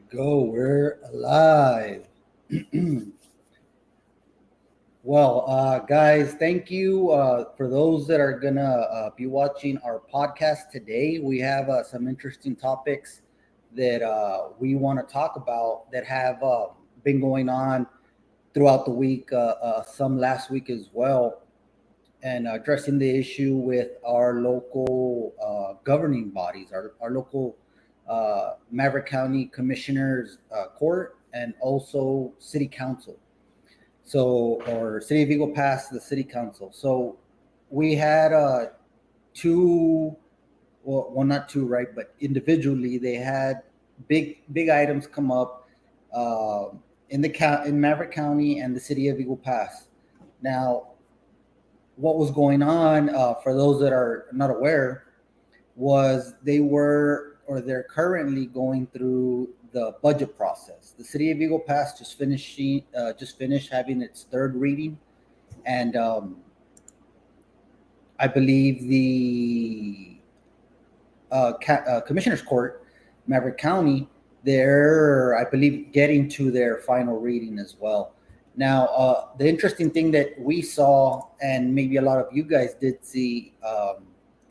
Go, we're alive. Well, guys, thank you for those that are gonna be watching our podcast today. We have some interesting topics that we want to talk about that have been going on throughout the week, some last week as well, and addressing the issue with our local governing bodies, our local Maverick County Commissioners Court, and also City Council. So, or City of Eagle Pass, the City Council. So, we had two, well, not two, right? But individually, they had big items come up uh, in Maverick County and the City of Eagle Pass. Now, what was going on, for those that are not aware, was they're currently going through the budget process. The city of Eagle Pass just finished having its third reading, and I believe the Commissioner's Court, Maverick County, they're, I believe, getting to their final reading as well. Now, the interesting thing that we saw, and maybe a lot of you guys did see,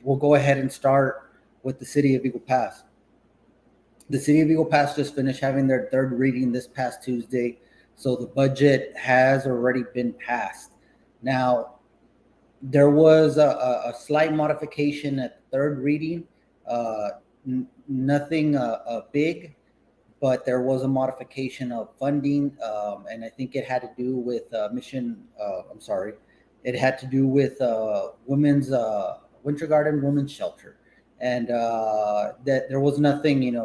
we'll go ahead and start with the City of Eagle Pass. The City of Eagle Pass just finished having their third reading this past Tuesday, so the budget has already been passed. Now, there was a slight modification at the third reading, nothing big, but there was a modification of funding, and I think it had to do with mission. I'm sorry, it had to do with women's Winter Garden Women's Shelter, and that there was nothing.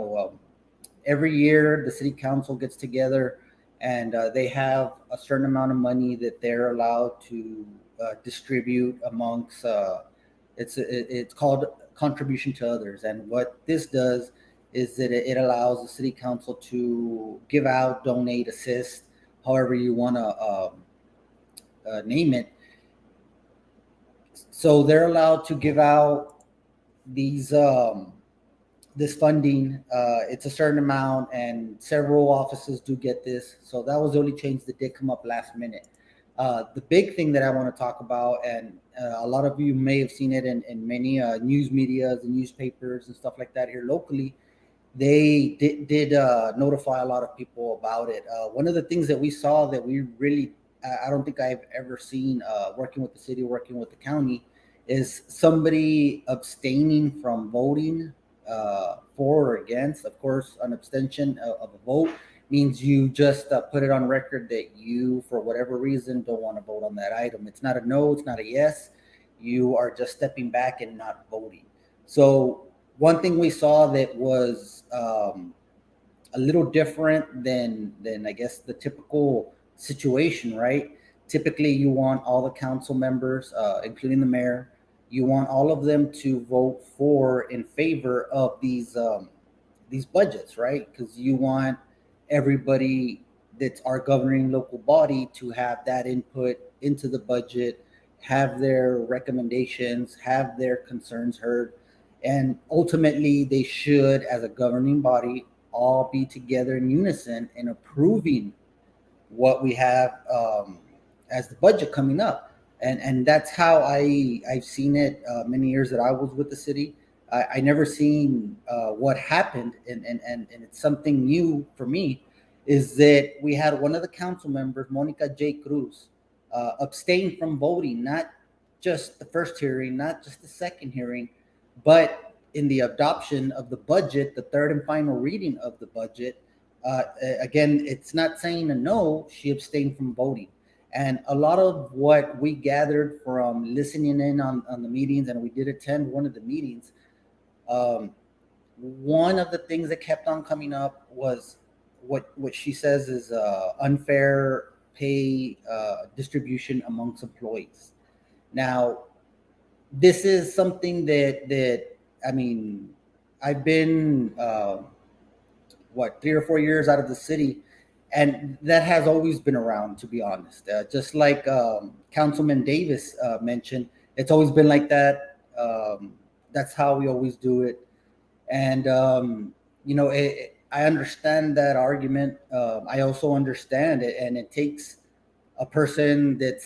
Every year the city council gets together, and they have a certain amount of money that they're allowed to distribute amongst. It's called contribution to others, and what this does is that it allows the city council to give out, donate, assist, however you want to name it. So they're allowed to give out these this funding. It's a certain amount, and several offices do get this. So that was the only change that did come up last minute. The big thing that I want to talk about, and a lot of you may have seen it in many news medias and newspapers and stuff like that here locally, they did notify a lot of people about it. One of the things that we saw that we really, I don't think I've ever seen working with the city, working with the county, is somebody abstaining from voting for or against. Of course, an abstention of a vote means you just put it on record that you, for whatever reason, don't want to vote on that item. It's not a no, it's not a yes. You are just stepping back and not voting. So one thing we saw that was a little different than I guess the typical situation, right? Typically, you want all the council members, including the mayor, you want all of them to vote for in favor of these budgets, right? Because you want everybody that's our governing local body to have that input into the budget, have their recommendations, have their concerns heard, and ultimately they should, as a governing body, all be together in unison in approving what we have as the budget coming up. And that's how I've seen it many years that I was with the city. I never seen what happened, and it's something new for me, is that we had one of the council members, Monica J. Cruz, abstain from voting, not just the first hearing, not just the second hearing, but in the adoption of the budget, the third and final reading of the budget. Again, it's not saying a no, she abstained from voting. And a lot of what we gathered from listening in on the meetings, and we did attend one of the meetings, one of the things that kept on coming up was what she says is unfair pay distribution amongst employees. Now, this is something that I mean, I've been 3 or 4 years out of the city, and that has always been around. To be honest, just like Councilman Davis mentioned, it's always been like that. That's how we always do it, and I understand that argument. I also understand it, and it takes a person that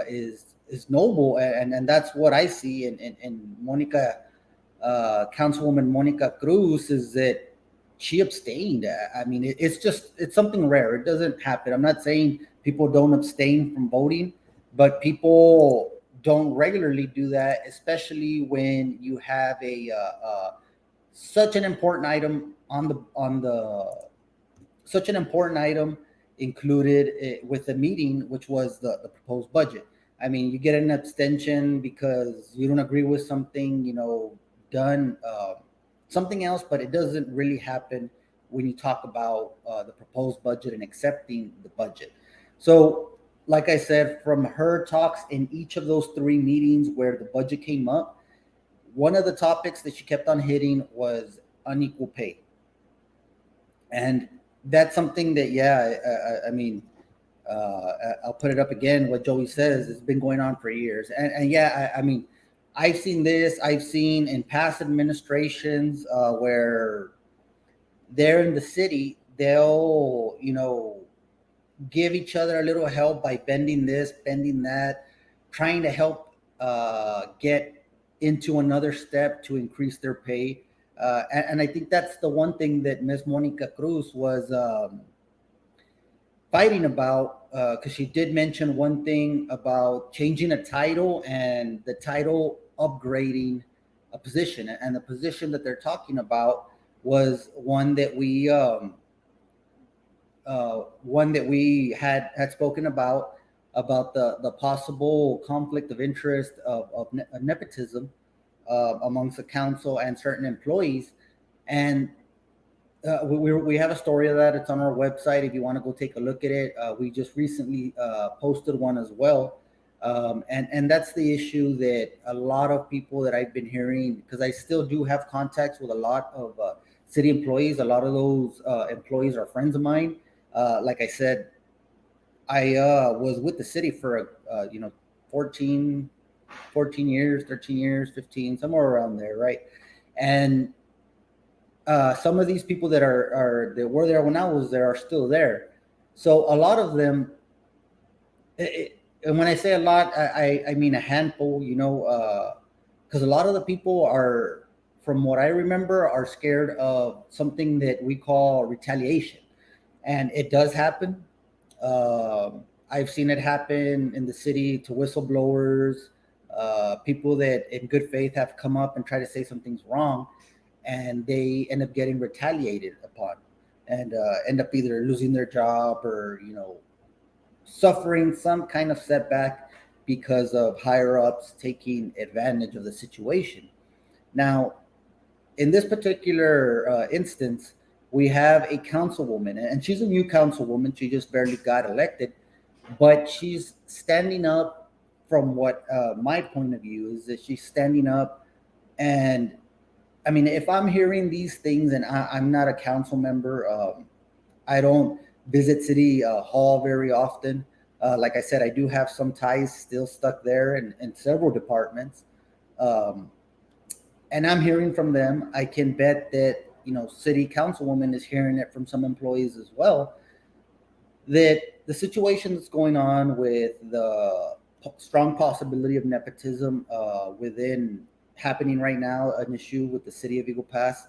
is noble, and that's what I see in Monica, Councilwoman Monica Cruz, is that she abstained. I mean, it's something rare. It doesn't happen. I'm not saying people don't abstain from voting, but people don't regularly do that, especially when you have a such an important item on the such an important item included with the meeting, which was the proposed budget. I mean, you get an abstention because you don't agree with something, done something else, but it doesn't really happen when you talk about the proposed budget and accepting the budget. So, like I said, from her talks in each of those three meetings where the budget came up, one of the topics that she kept on hitting was unequal pay. And that's something that, yeah, I mean, I'll put it up again. What Joey says has been going on for years, and yeah, I mean, I've seen this. I've seen in past administrations where they're in the city, they'll give each other a little help by bending this, bending that, trying to help get into another step to increase their pay. And I think that's the one thing that Ms. Monica Cruz was fighting about, because she did mention one thing about changing a title and the title upgrading a position. And the position that they're talking about was one that we had spoken about the possible conflict of interest of nepotism amongst the council and certain employees. And we have a story of that. It's on our website if you want to go take a look at it. We just recently posted one as well. And that's the issue that a lot of people that I've been hearing, because I still do have contacts with a lot of city employees. A lot of those employees are friends of mine. Like I said, I was with the city for 14 years, 13 years, 15, somewhere around there, right? And some of these people that were there when I was there are still there. So a lot of them, and when I say a lot, I mean a handful. Because a lot of the people are, from what I remember, are scared of something that we call retaliation, and it does happen. I've seen it happen in the city to whistleblowers, people that in good faith have come up and try to say something's wrong, and they end up getting retaliated upon, and end up either losing their job or suffering some kind of setback because of higher ups taking advantage of the situation. Now, in this particular instance, we have a councilwoman, and she's a new councilwoman. She just barely got elected, but she's standing up. From what my point of view is, that she's standing up. And I mean, if I'm hearing these things, and I'm not a council member, I don't visit City Hall very often. Like I said, I do have some ties still stuck there in several departments. Um, and I'm hearing from them. I can bet that city councilwoman is hearing it from some employees as well. That the situation that's going on with the strong possibility of nepotism within happening right now, an issue with the city of Eagle Pass,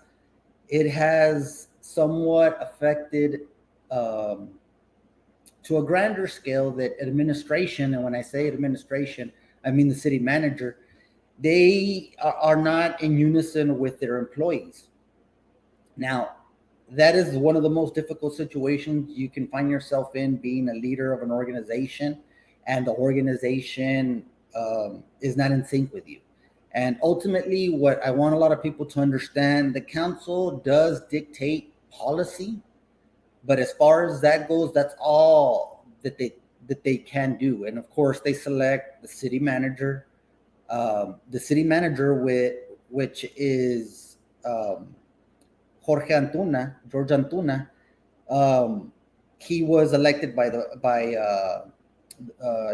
it has somewhat affected um, to a grander scale that administration, and when I say administration, I mean the city manager, they are not in unison with their employees. Now, that is one of the most difficult situations you can find yourself in, being a leader of an organization, and the organization is not in sync with you. And ultimately, what I want a lot of people to understand, the council does dictate policy, but as far as that goes, that's all that they can do. And of course, they select the city manager. The city manager, which is George Antuna. Um, he was elected by in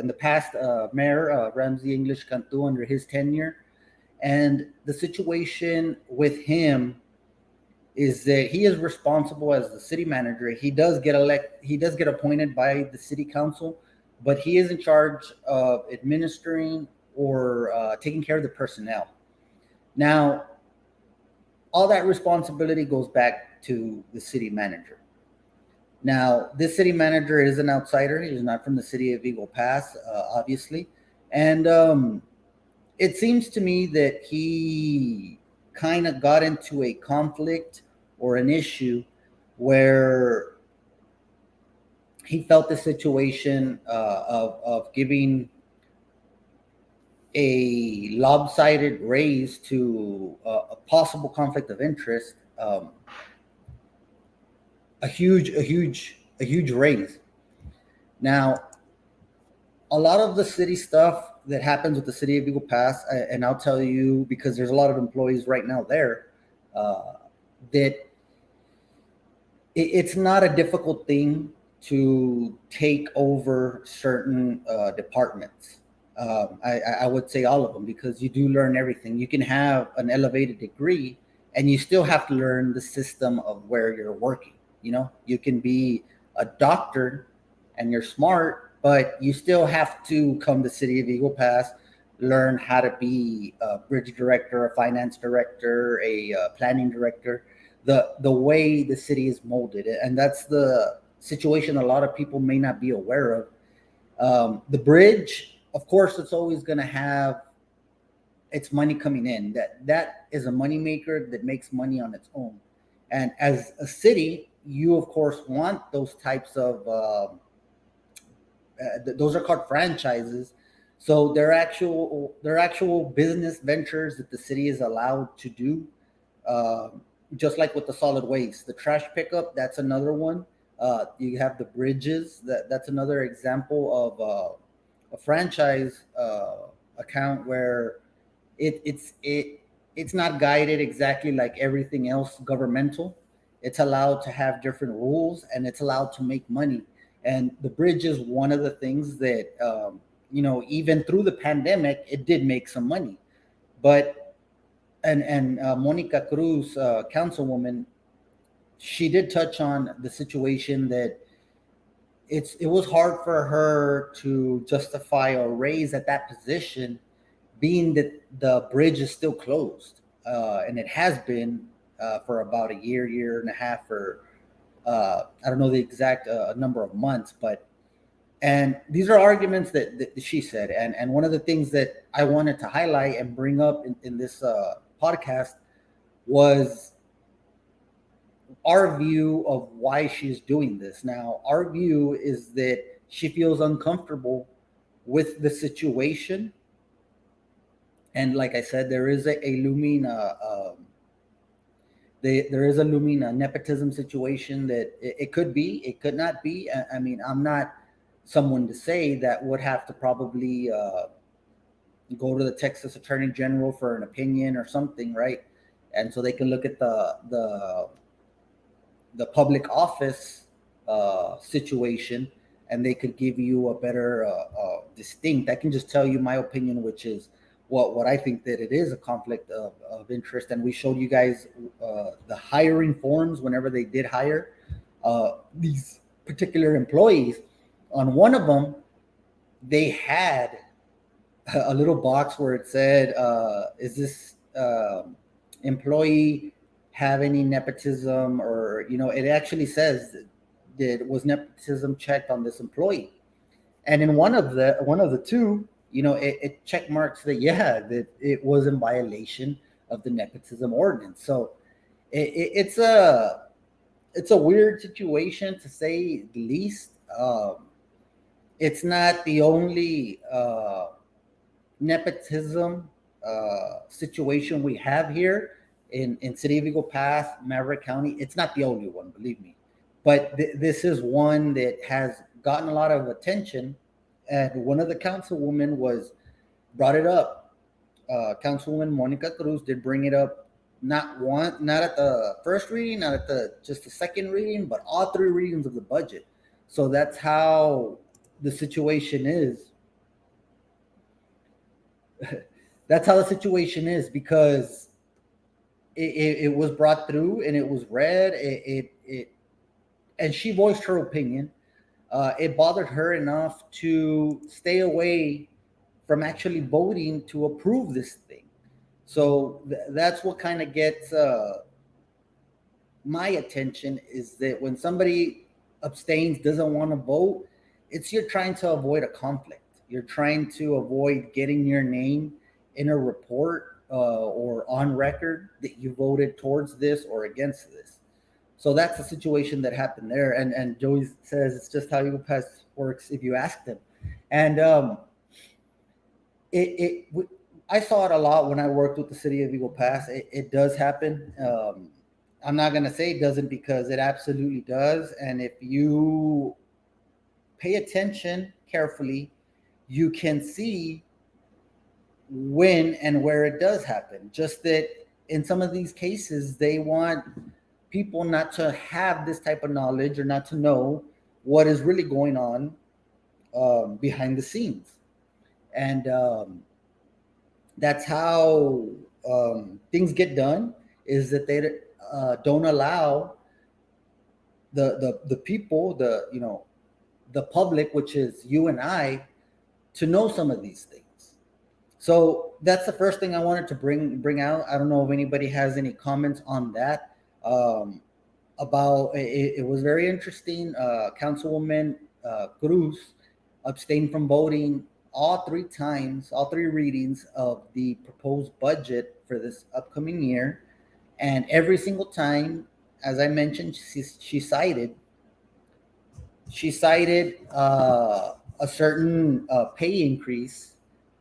the past mayor Ramsey English Cantu under his tenure, and the situation with him is that he is responsible as the city manager. He does get appointed by the city council, but he is in charge of administering or taking care of the personnel. Now, all that responsibility goes back to the city manager. Now, this city manager is an outsider. He's not from the city of Eagle Pass, obviously. And it seems to me that he kind of got into a conflict or an issue where he felt the situation of giving a lopsided raise to a possible conflict of interest, a huge raise. Now, a lot of the city stuff that happens with the city of Eagle Pass, and I'll tell you because there's a lot of employees right now there, that it's not a difficult thing to take over certain departments. I would say all of them because you do learn everything. You can have an elevated degree and you still have to learn the system of where you're working. You know, you can be a doctor and you're smart, but you still have to come to City of Eagle Pass, learn how to be a bridge director, a finance director, a planning director, the way the city is molded. And that's the situation a lot of people may not be aware of. The bridge, of course, it's always going to have its money coming in. That is a money maker that makes money on its own. And as a city, you of course want those types of those are called franchises. So they're actual business ventures that the city is allowed to do. Uh, just like with the solid waste, the trash pickup, that's another one. You have the bridges. That's another example of a franchise account where it's not guided exactly like everything else governmental. It's allowed to have different rules and it's allowed to make money. And the bridge is one of the things that even through the pandemic, it did make some money. But and Monica Cruz, councilwoman, she did touch on the situation that it was hard for her to justify a raise at that position, being that the bridge is still closed, and it has been for about a year and a half, or I don't know the exact number of months, but and these are arguments that she said, and one of the things that I wanted to highlight and bring up in this podcast was our view of why she's doing this. Now, our view is that she feels uncomfortable with the situation. And like I said, there is a looming there is a looming nepotism situation that it could be, it could not be. I mean, I'm not someone to say that would have to probably go to the Texas Attorney General for an opinion or something, right? And so they can look at the public office situation, and they could give you a better distinct. I can just tell you my opinion, which is what I think that it is a conflict of interest. And we showed you guys the hiring forms whenever they did hire these particular employees. On one of them, they had a little box where it said, "Is this employee have any nepotism?" Or it actually says that was nepotism checked on this employee. And in one of the two, it check marks that that it was in violation of the nepotism ordinance. So it's a weird situation to say the least. It's not the only nepotism situation we have here in City of Eagle Pass, Maverick County. It's not the only one, believe me. But this is one that has gotten a lot of attention. And one of the councilwomen brought it up. Councilwoman Monica Cruz did bring it up, not at the first reading, not at just the second reading, but all three readings of the budget. So that's how the situation is. That's how the situation is, because it was brought through and it was read. And she voiced her opinion. It bothered her enough to stay away from actually voting to approve this thing. So that's what kind of gets my attention, is that when somebody abstains, doesn't want to vote, it's you're trying to avoid a conflict. You're trying to avoid getting your name in a report or on record that you voted towards this or against this. So that's the situation that happened there. And Joey says it's just how Eagle Pass works if you ask them. And I saw it a lot when I worked with the city of Eagle Pass. It does happen. I'm not going to say it doesn't, because it absolutely does. And if you pay attention carefully, you can see when and where it does happen. Just that in some of these cases, they want people not to have this type of knowledge or not to know what is really going on behind the scenes. And that's how things get done, is that they don't allow the people, the public, which is you and I, to know some of these things. So that's the first thing I wanted to bring out. I don't know if anybody has any comments on that. About it was very interesting. Councilwoman Cruz abstained from voting all three readings of the proposed budget for this upcoming year. And every single time, as I mentioned, she cited a certain pay increase,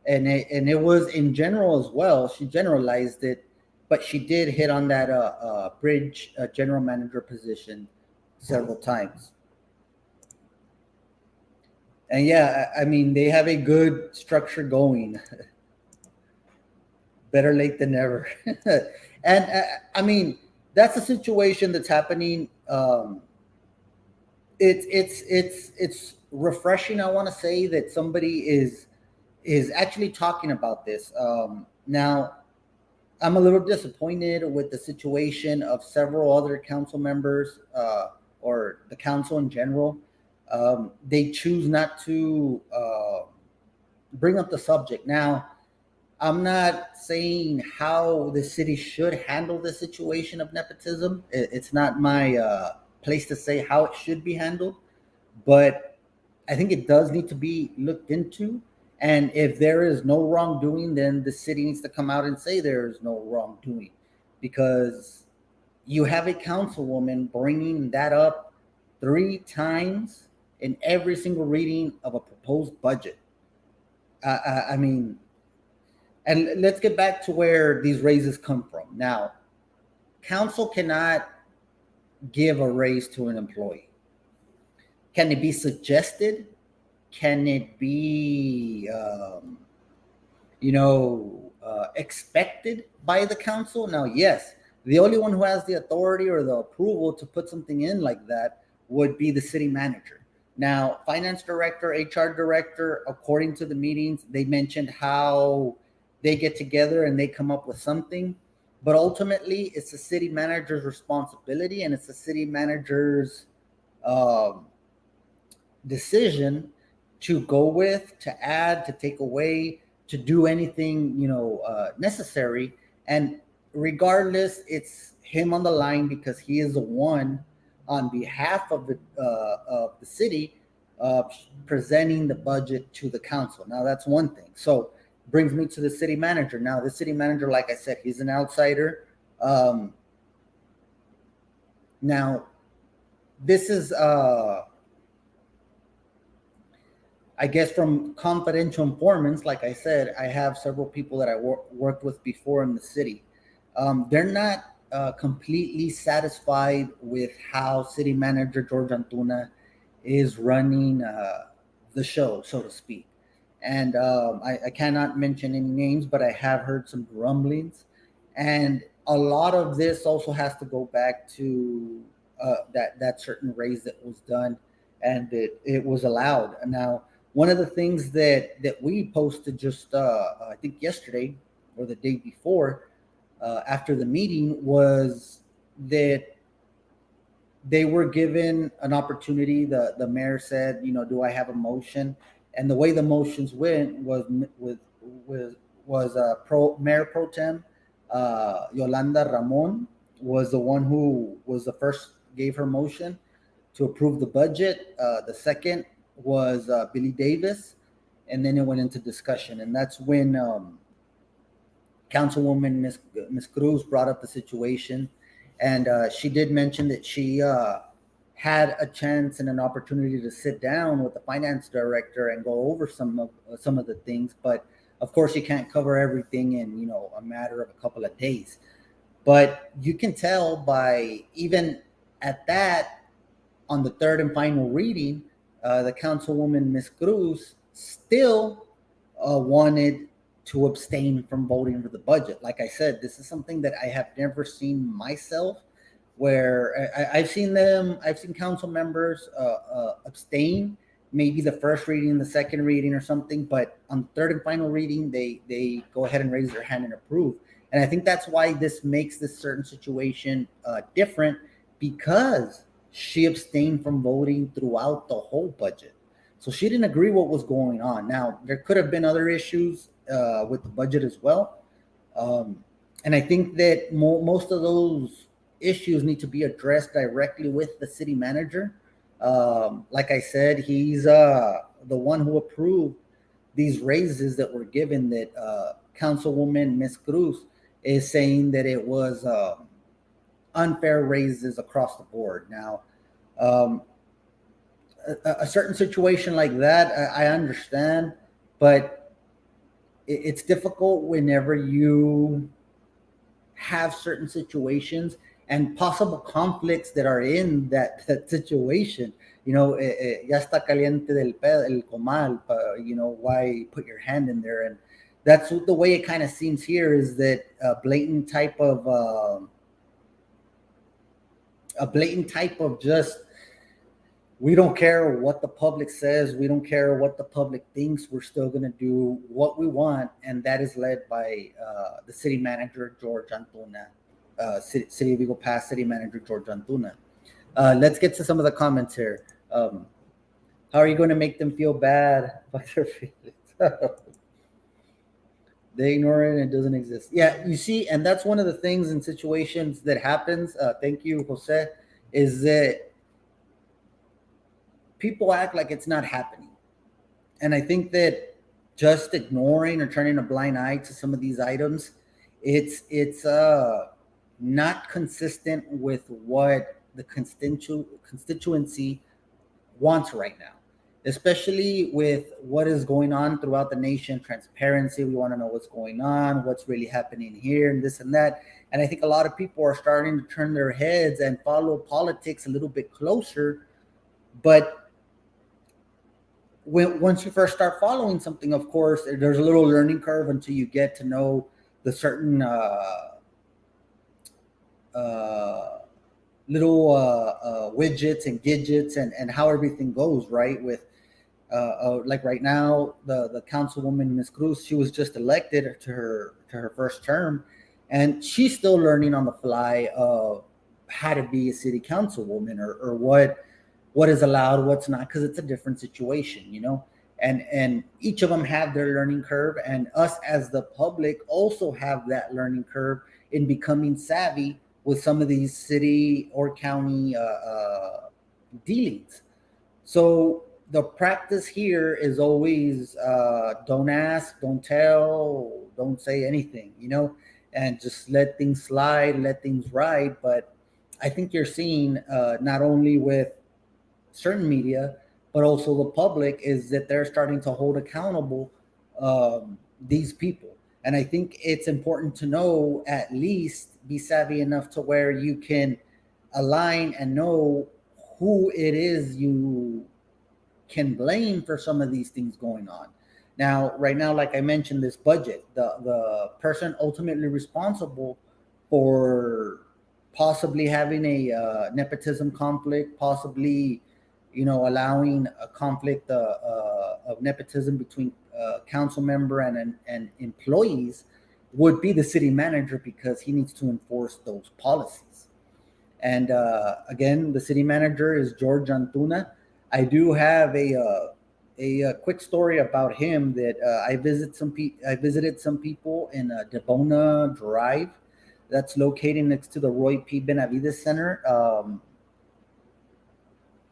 and it was in general as well. She generalized it, but she did hit on that bridge general manager position several times. And yeah, I mean, they have a good structure going. Better late than never. And I mean, that's a situation that's happening. It's refreshing. I want to say that somebody is actually talking about this. Now, I'm a little disappointed with the situation of several other council members or the council in general. They choose not to bring up the subject. Now, I'm not saying how the city should handle the situation of nepotism. It's not my place to say how it should be handled, but I think it does need to be looked into. And if there is no wrongdoing, then the city needs to come out and say there is no wrongdoing, because you have a councilwoman bringing that up 3 times in every single reading of a proposed budget. I mean, and let's get back to where these raises come from. Now, council cannot give a raise to an employee. Can it be suggested? Can it be, expected by the council? Now, yes, the only one who has the authority or the approval to put something in like that would be the city manager. Now, finance director, HR director, according to the meetings, they mentioned how they get together and they come up with something. But ultimately, it's the city manager's responsibility, and it's the city manager's decision to go with, to add, to take away, to do anything necessary. And regardless, it's him on the line, because he is the one on behalf of the city presenting the budget to the council. Now, that's one thing. So brings me to the city manager. Now, the city manager, like I said, he's an outsider. Now, this is, I guess, from confidential informants. Like I said, I have several people that I worked with before in the city. They're not completely satisfied with how city manager George Antuna is running the show, so to speak. And I cannot mention any names, but I have heard some grumblings. And a lot of this also has to go back to that certain raise that was done, and it was allowed. Now, one of the things that we posted just I think yesterday or the day before after the meeting was that they were given an opportunity. The mayor said, do I have a motion? And the way the motions went was pro Mayor Pro Tem Yolanda Ramon was the one who was the first gave her motion to approve the budget. The second was Billy Davis, and then it went into discussion, and that's when Councilwoman Miss Cruz brought up the situation, and she did mention that she had a chance and an opportunity to sit down with the finance director and go over some of the things, but of course you can't cover everything in a matter of a couple of days. But you can tell by even at that, on the third and final reading, the Councilwoman Miss Cruz still wanted to abstain from voting for the budget. Like I said, this is something that I have never seen myself, where I've seen council members abstain, maybe the first reading, the second reading or something, but on the third and final reading, they go ahead and raise their hand and approve. And I think that's why this makes this certain situation different, because she abstained from voting throughout the whole budget. So she didn't agree what was going on. Now, there could have been other issues with the budget as well. And I think that most of those issues need to be addressed directly with the city manager. Like I said, he's the one who approved these raises that were given, that Councilwoman Miss Cruz is saying that it was unfair raises across the board. Now, a certain situation like that, I understand, but it's difficult whenever you have certain situations and possible conflicts that are in that situation. Ya está caliente el comal, why put your hand in there? And that's the way it kind of seems here, is that a blatant type of just, we don't care what the public says, we don't care what the public thinks, we're still going to do what we want. And that is led by the city manager, George Antuna, City of Eagle Pass city manager, George Antuna. Let's get to some of the comments here. How are you going to make them feel bad about their feelings? They ignore it and it doesn't exist. Yeah, you see, and that's one of the things in situations that happens. Thank you, Jose, is that people act like it's not happening. And I think that just ignoring or turning a blind eye to some of these items, it's not consistent with what the constituency wants right now, especially with what is going on throughout the nation. Transparency, we want to know what's going on, what's really happening here, and this and that. And I think a lot of people are starting to turn their heads and follow politics a little bit closer. But once you first start following something, of course, there's a little learning curve until you get to know the certain little widgets and gadgets and how everything goes, right? With like right now, the councilwoman Ms. Cruz, she was just elected to her first term, and she's still learning on the fly of how to be a city councilwoman, or what is allowed, what's not, because it's a different situation, and each of them have their learning curve, and us as the public also have that learning curve in becoming savvy with some of these city or county dealings. So the practice here is always don't ask, don't tell, don't say anything, and just let things slide, let things ride. But I think you're seeing not only with certain media, but also the public, is that they're starting to hold accountable these people. And I think it's important to know, at least be savvy enough to where you can align and know who it is you can blame for some of these things going on. Now, right now, like I mentioned, this budget, the person ultimately responsible for possibly having a nepotism conflict, possibly allowing a conflict of nepotism between council member and employees, would be the city manager because he needs to enforce those policies. And again, the city manager is George Antuna. I do have a quick story about him that I visited some people in Debona Drive, that's located next to the Roy P. Benavides Center,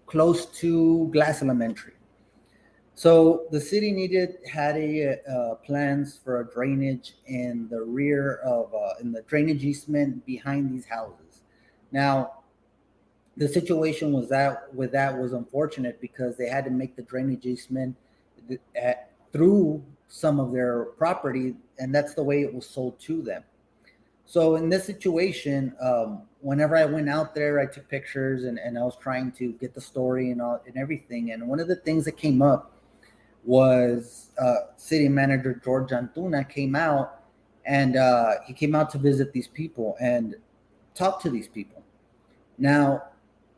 close to Glass Elementary. So the city had a plans for a drainage in the rear of in the drainage easement behind these houses. Now, the situation was unfortunate because they had to make the drainage easement through some of their property, and that's the way it was sold to them. So in this situation, whenever I went out there, I took pictures and I was trying to get the story and all and everything. And one of the things that came up was city manager George Antuna came out, and he came out to visit these people and talk to these people. Now,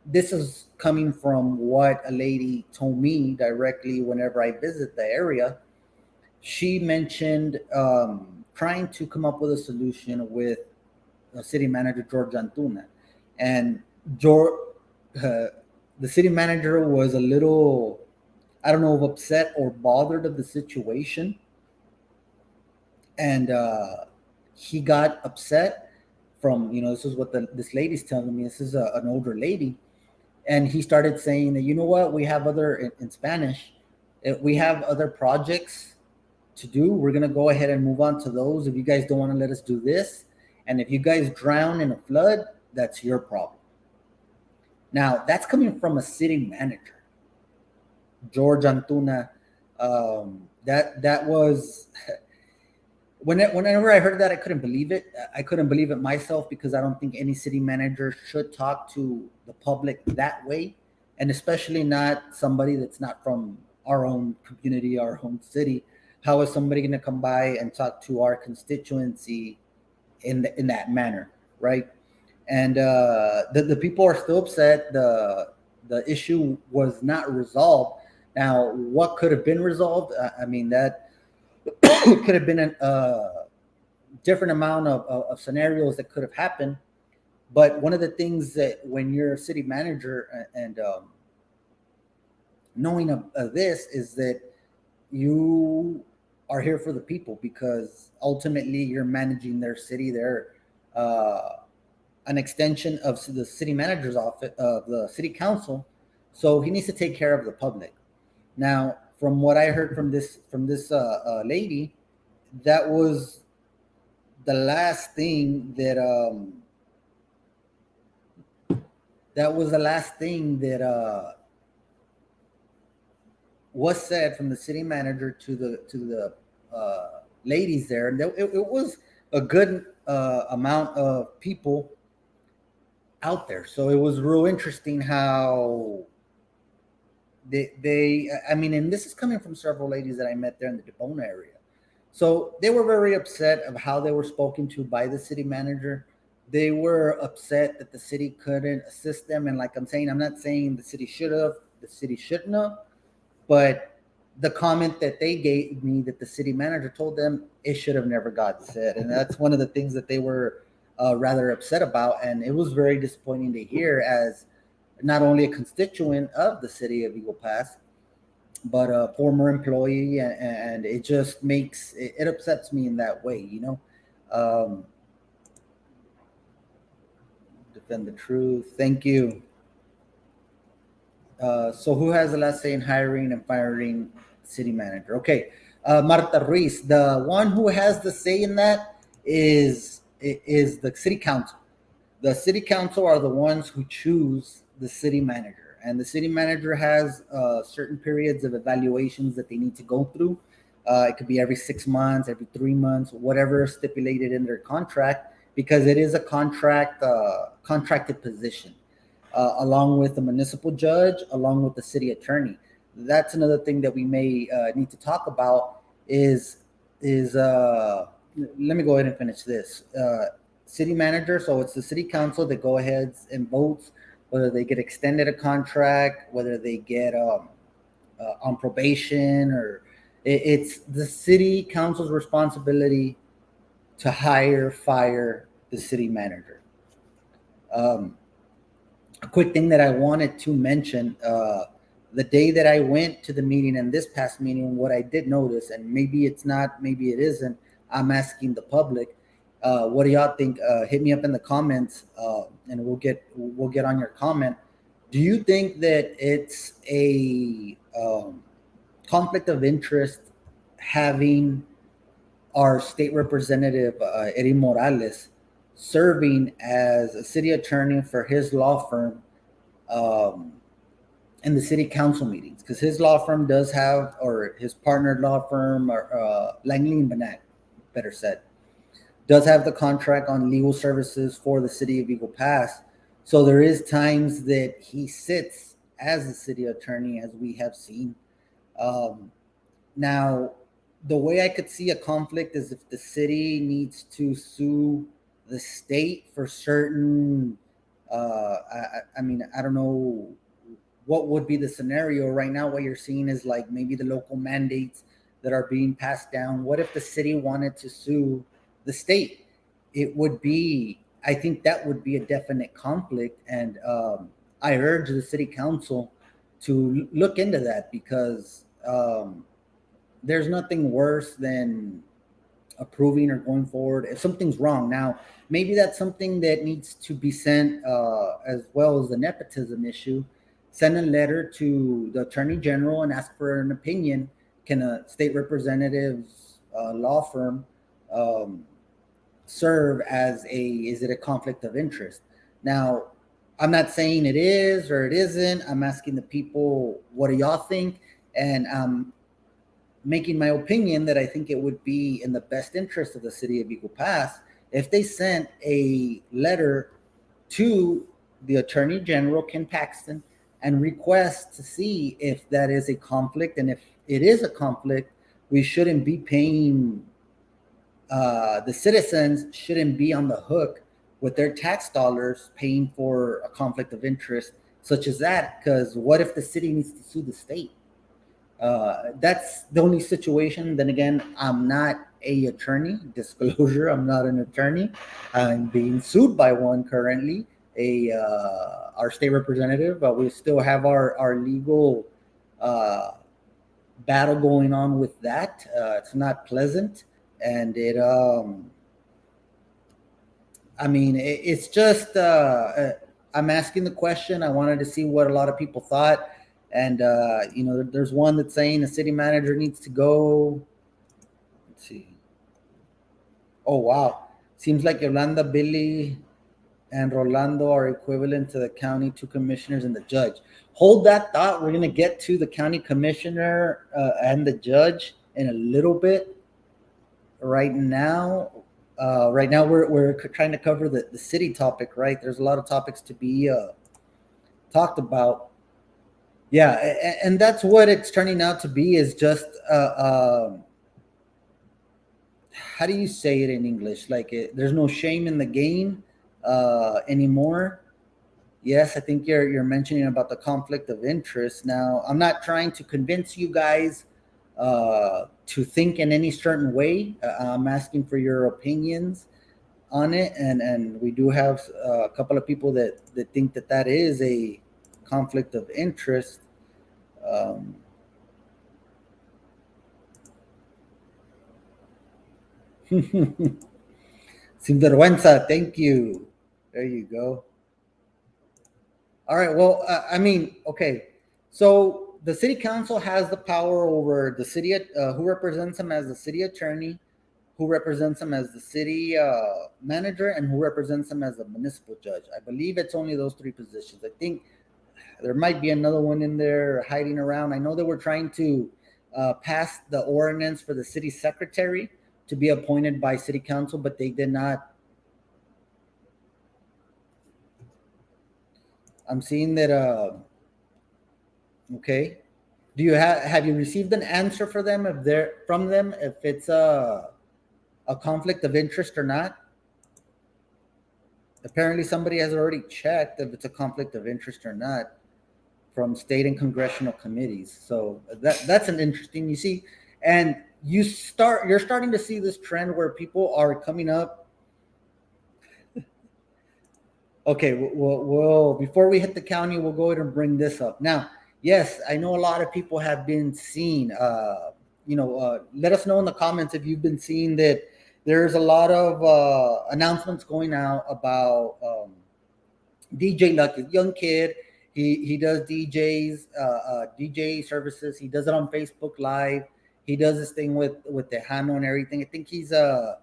this is coming from what a lady told me directly whenever I visit the area. She mentioned trying to come up with a solution with city manager George Antuna, and George, the city manager was a little, I don't know, if upset or bothered of the situation, and he got upset from, this is what this lady's telling me. This is an older lady, and he started saying that, you know what, we have in Spanish, we have other projects to do. We're going to go ahead and move on to those. If you guys don't want to let us do this, and if you guys drown in a flood, that's your problem. Now, that's coming from a city manager, George Antuna. That was whenever I heard that, I couldn't believe it. I couldn't believe it myself, because I don't think any city manager should talk to the public that way, and especially not somebody that's not from our own community, our own city. How is somebody going to come by and talk to our constituency in that manner, right? And the people are still upset. The issue was not resolved. Now, what could have been resolved? I mean, that could have been a different amount of scenarios that could have happened. But one of the things that when you're a city manager and knowing of this is that you are here for the people, because ultimately you're managing their city. They're an extension of the city manager's office, of the city council. So he needs to take care of the public. Now, from what I heard from this lady, that was the last thing that was said from the city manager to the ladies there. And it was a good amount of people out there. So it was real interesting how they I mean, and this is coming from several ladies that I met there in the Debona area. So they were very upset of how they were spoken to by the city manager. They were upset that the city couldn't assist them. And like I'm saying, I'm not saying the city shouldn't have, but the comment that they gave me, that the city manager told them, it should have never got said. And that's one of the things that they were rather upset about. And it was very disappointing to hear, as not only a constituent of the city of Eagle Pass, but a former employee. And it just it upsets me in that way, Defend the truth. Thank you. So who has the last say in hiring and firing city manager? Okay. Marta Ruiz, the one who has the say in that is the city council. The city council are the ones who choose the city manager, and the city manager has certain periods of evaluations that they need to go through. It could be every 6 months, every 3 months, whatever is stipulated in their contract, because it is a contracted position. Along with the municipal judge, along with the city attorney. That's another thing that we may need to talk about is let me go ahead and finish this. City manager, so it's the city council that go ahead and votes whether they get extended a contract, whether they get on probation, or it's the city council's responsibility to hire, fire the city manager. Um, a quick thing that I wanted to mention, the day that I went to the meeting and this past meeting, what I did notice, and maybe it's not, maybe it isn't, I'm asking the public, what do y'all think? Hit me up in the comments, and we'll get on your comment. Do you think that it's a conflict of interest having our state representative Eddie Morales serving as a city attorney for his law firm um, in the city council meetings? Because his law firm does have, or his partnered law firm, or Langley and Banach, better said, does have the contract on legal services for the city of Eagle Pass. So there is times that he sits as the city attorney, as we have seen. Um, Now, the way I could see a conflict is if the city needs to sue the state for certain. I mean, I don't know what would be the scenario right now. What you're seeing is like maybe the local mandates that are being passed down. What if the city wanted to sue the state? It would be. I think that would be a definite conflict, and I urge the city council to look into that because. There's nothing worse than approving or going forward if something's wrong. Now, maybe that's something that needs to be sent, as well as the nepotism issue. Send a letter to the attorney general and ask for an opinion. Can a state representative's law firm um, serve as a? Is it a conflict of interest? Now, I'm not saying it is or it isn't. I'm asking the people, what do y'all think? And making my opinion that I think it would be in the best interest of the city of Eagle Pass if they sent a letter to the Attorney General, Ken Paxton, and request to see if that is a conflict. And if it is a conflict, we shouldn't be paying, the citizens shouldn't be on the hook with their tax dollars paying for a conflict of interest such as that. Because what if the city needs to sue the state? That's the only situation. Then again, I'm not a attorney. Disclosure: I'm not an attorney. I'm being sued by one currently. Our state representative. We still have our legal uh, battle going on with that. It's not pleasant, and I mean, it's just. I'm asking the question. I wanted to see what a lot of people thought. And there's one that's saying the city manager needs to go. Let's see. Oh wow, seems like Yolanda, Billy, and Rolando are equivalent to the county two commissioners and the judge. Hold that thought. We're gonna get to the county commissioner and the judge in a little bit. Right now, we're trying to cover the city topic. Right, there's a lot of topics to be talked about. Yeah, and that's what it's turning out to be, is just how do you say it in English? Like, there's no shame in the game anymore. Yes, I think you're mentioning about the conflict of interest. Now, I'm not trying to convince you guys to think in any certain way. I'm asking for your opinions on it, and we do have a couple of people that think that is a conflict of interest. Um, Sinvergüenza, thank you. There you go. All right. Well, I mean, okay. So the city council has the power over the city, who represents them as the city attorney, who represents them as the city manager, and who represents them as the municipal judge. I believe it's only those three positions. I think there might be another one in there hiding around. I know that we're trying to pass the ordinance for the city secretary to be appointed by city council, but they did not. I'm seeing that. Okay. Do you have you received an answer for them if they're from them if it's a conflict of interest or not? Apparently, somebody has already checked if it's a conflict of interest or not from state and congressional committees. So that's an interesting. You see, and you're starting to see this trend where people are coming up. Okay, we'll before we hit the county, we'll go ahead and bring this up. Now, yes, I know a lot of people have been seeing. Let us know in the comments if you've been seeing that. There's a lot of announcements going out about DJ Luck, a young kid. He does DJ services. He does it on Facebook Live. He does this thing with the Hano and everything. I think he's I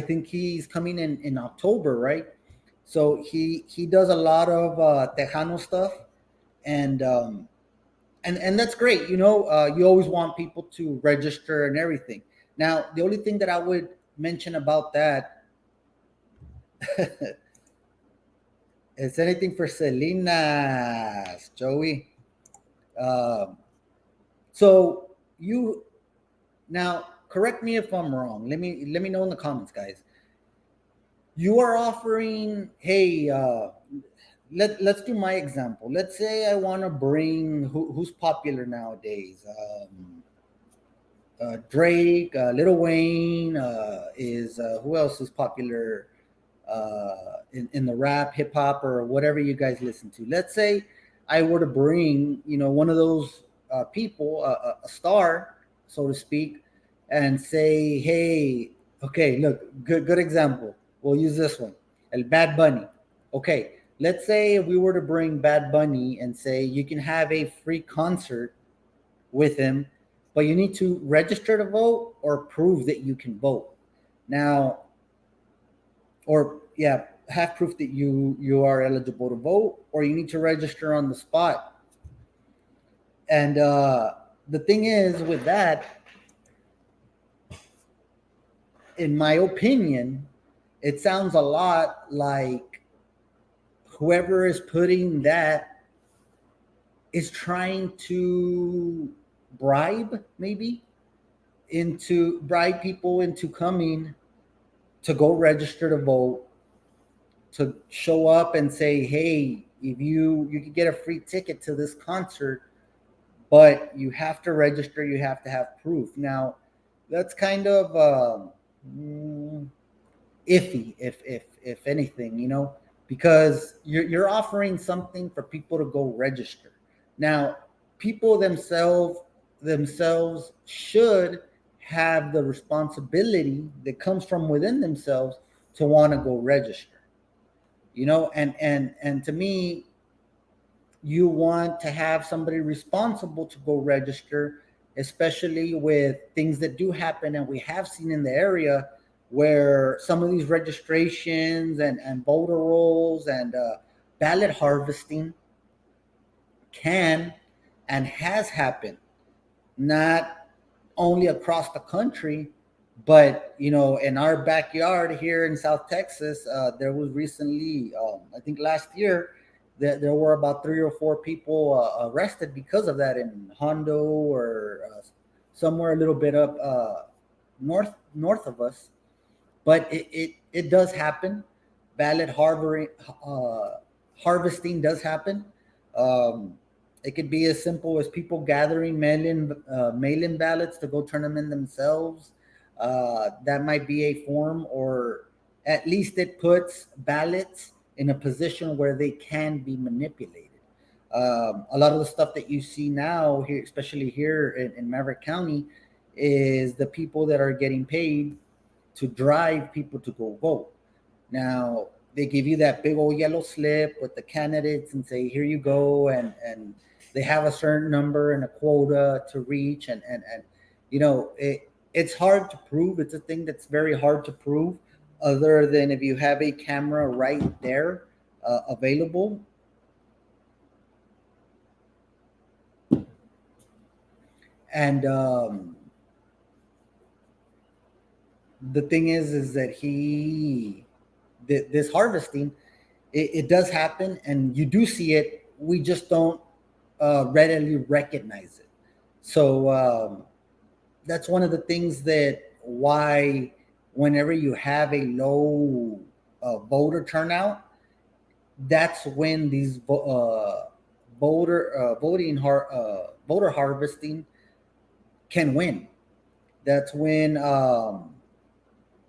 think he's coming in October, right? So he does a lot of Tejano stuff, and and that's great. You always want people to register and everything. Now, the only thing that I would mention about that is anything for Salinas, Joey. Um, so you now correct me if I'm wrong. Let me know in the comments, guys. You are offering, hey, let's do my example. Let's say I want to bring who's popular nowadays. Drake, Little Wayne, is who else is popular in the rap, hip hop, or whatever you guys listen to. Let's say I were to bring, one of those people, a star, so to speak, and say, hey, okay, look, good example. We'll use this one, El Bad Bunny. Okay, let's say if we were to bring Bad Bunny and say you can have a free concert with him, but you need to register to vote or prove that you can vote. Now, or yeah, have proof that you are eligible to vote, or you need to register on the spot. And the thing is with that, in my opinion, it sounds a lot like whoever is putting that is trying to bribe people into coming to go register to vote, to show up and say, hey, if you could get a free ticket to this concert, but you have to register, you have to have proof. Now, that's kind of iffy, if anything, because you're offering something for people to go register. Now, people themselves should have the responsibility that comes from within themselves to want to go register. And to me, you want to have somebody responsible to go register, especially with things that do happen and we have seen in the area where some of these registrations and voter rolls and ballot harvesting can and has happened, not only across the country, but in our backyard here in South Texas. There was recently, I think last year, there were about 3 or 4 people arrested because of that in Hondo, or somewhere a little bit up north of us. But it does happen. Ballot harvesting does happen. It could be as simple as people gathering mail-in ballots to go turn them in themselves. That might be a form, or at least it puts ballots in a position where they can be manipulated. A lot of the stuff that you see now here, especially here in Maverick County, is the people that are getting paid to drive people to go vote. Now, they give you that big old yellow slip with the candidates and say, here you go. And they have a certain number and a quota to reach. And it's hard to prove. It's a thing that's very hard to prove, other than if you have a camera right there available. And the thing is that this harvesting, it does happen, and you do see it. We just don't readily recognize it. So that's one of the things that why whenever you have a low voter turnout, that's when these voter harvesting can win. That's when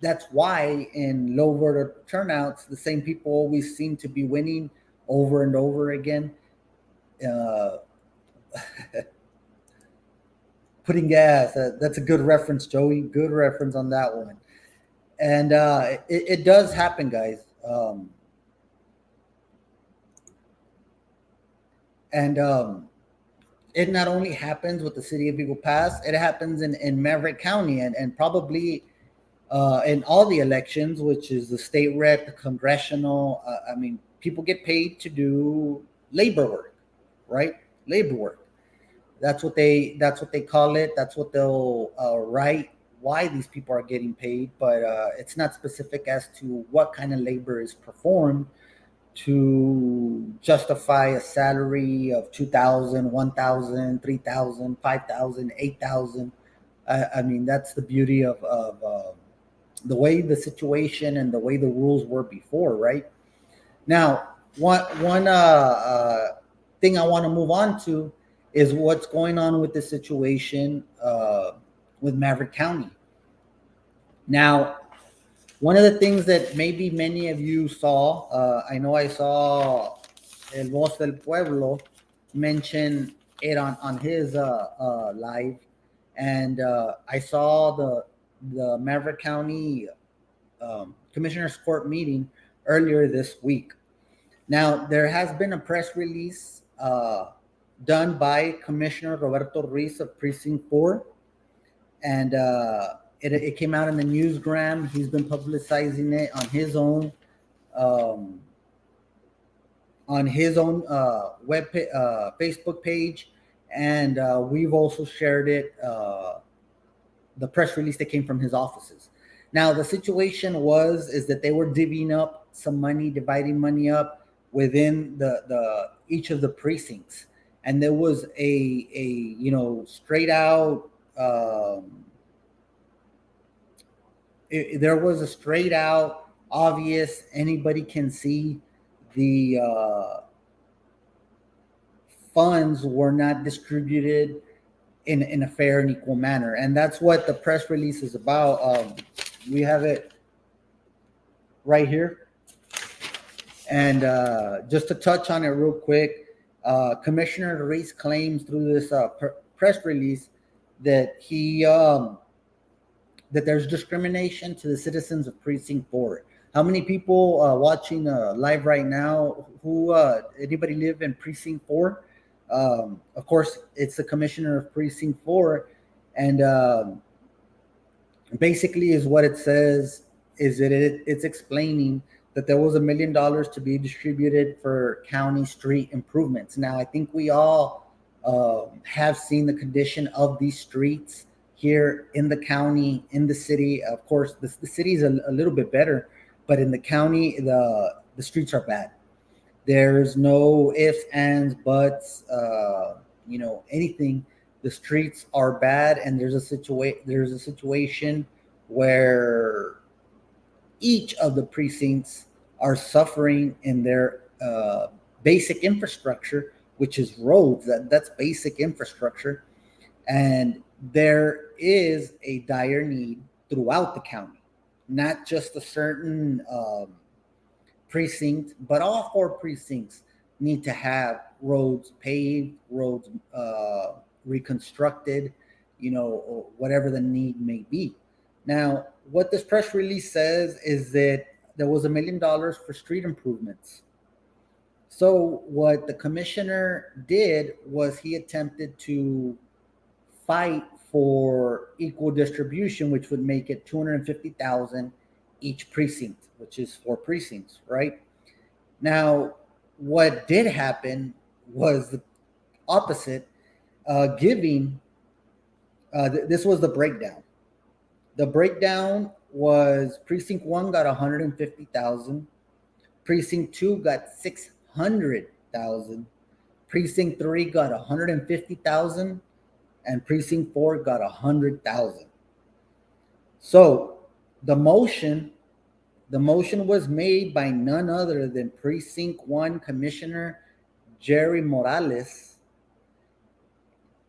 that's why in low voter turnouts, the same people always seem to be winning over and over again. Uh, Putting gas. That's a good reference, Joey. Good reference on that one. And it does happen, guys. And it not only happens with the city of Eagle Pass, it happens in Maverick County and probably in all the elections, which is the state rep, the congressional. I mean, people get paid to do labor work, right? Labor work. That's what they call it. That's what they'll write why these people are getting paid, but it's not specific as to what kind of labor is performed to justify a salary of 2,000, 1,000, 3,000, 5,000, 8,000. I mean, that's the beauty of the way the situation and the way the rules were before, right? Now, one thing I want to move on to is what's going on with the situation with Maverick County. Now, one of the things that maybe many of you saw, I know I saw El Voz del Pueblo mention it on his live, and I saw the Maverick County Commissioners Court meeting earlier this week. Now, there has been a press release done by Commissioner Roberto Ruiz of Precinct 4, and it came out in the newsgram. He's been publicizing it um, on his own Facebook page, and we've also shared it, the press release that came from his offices. Now, the situation is that they were divvying up some money, dividing money up within the each of the precincts, and there was a straight out. There was a straight out obvious, anybody can see the funds were not distributed in a fair and equal manner, and that's what the press release is about. We have it right here, and just to touch on it real quick, Commissioner Reese claims through this press release that that there's discrimination to the citizens of Precinct 4. How many people watching live right now? Who anybody live in Precinct 4? Of course, it's the commissioner of Precinct 4, and basically, is what it says is that it's explaining that there was $1 million to be distributed for county street improvements. Now, I think we all have seen the condition of these streets here in the county, in the city. Of course, the city is a little bit better, but in the county, the streets are bad. There's no ifs, ands, buts, anything. The streets are bad, and there's a situation where each of the precincts are suffering in their basic infrastructure, which is roads. That's basic infrastructure, and there is a dire need throughout the county, not just a certain precinct, but all 4 precincts need to have roads paved, roads reconstructed, or whatever the need may be. Now, what this press release says is that there was $1 million for street improvements. So what the commissioner did was he attempted to fight for equal distribution, which would make it $250,000 each precinct, which is 4 precincts, right? Now, what did happen was the opposite. This was the breakdown. The breakdown was Precinct 1 got 150,000, Precinct 2 got 600,000, Precinct 3 got 150,000, and Precinct 4 got 100,000. So the motion was made by none other than Precinct 1 Commissioner Jerry Morales,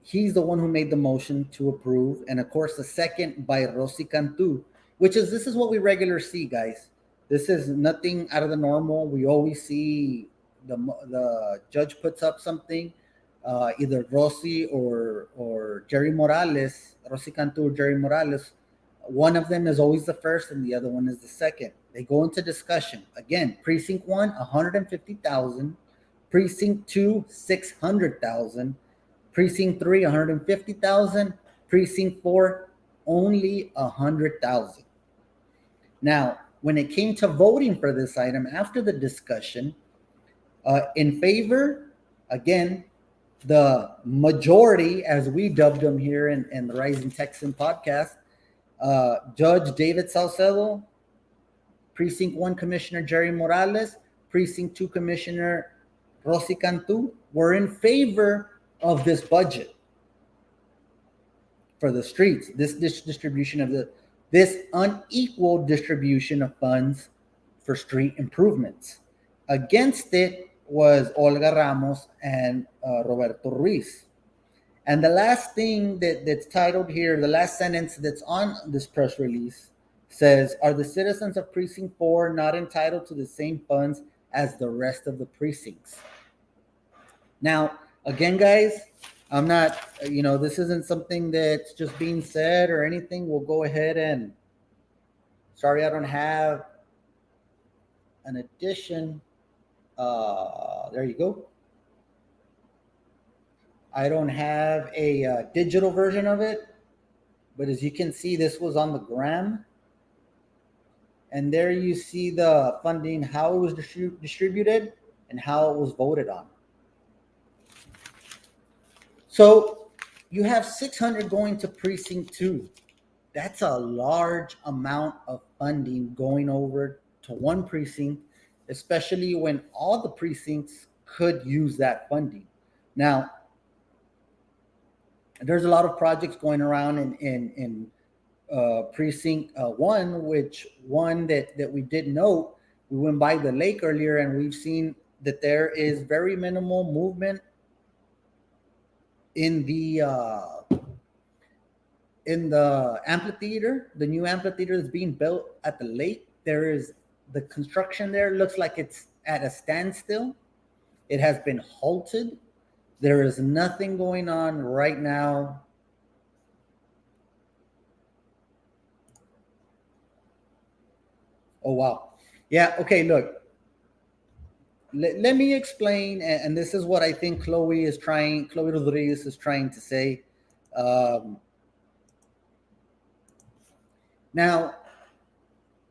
he's the one who made the motion to approve, and of course the second by Rosy Cantu, which is this is what we regularly see, guys. This is nothing out of the normal. We always see the judge puts up something, either Rosy or Jerry Morales, Rosy Cantu or Jerry Morales. One of them is always the first, and the other one is the second. They go into discussion again. Precinct 1, 150,000. Precinct 2, 600,000. Precinct 3, 150,000. Precinct 4, only 100,000. Now, when it came to voting for this item after the discussion, in favor, again, the majority, as we dubbed them here in the Rising Texan podcast, Judge David Salcedo, Precinct 1 Commissioner Jerry Morales, Precinct 2 Commissioner Rosy Cantu, were in favor of this budget for the streets, this distribution of this unequal distribution of funds for street improvements. Against it was Olga Ramos and Roberto Ruiz. And the last thing that's titled here, the last sentence that's on this press release says, are the citizens of Precinct 4 not entitled to the same funds as the rest of the precincts? Now, again, guys, I'm not, this isn't something that's just being said or anything. We'll go ahead and, sorry, I don't have an addition. There you go. I don't have a digital version of it, but as you can see, this was on the gram. And there you see the funding, how it was distributed and how it was voted on. So you have 600 going to Precinct 2. That's a large amount of funding going over to one precinct, especially when all the precincts could use that funding. Now, there's a lot of projects going around in Precinct 1, which one that we did note, we went by the lake earlier and we've seen that there is very minimal movement in the amphitheater, the new amphitheater that's being built at the lake. There is the construction there looks like it's at a standstill. It has been halted. There is nothing going on right now. Oh, wow. Yeah, okay, look. Let me explain, and this is what I think Chloe Rodriguez is trying to say. Now,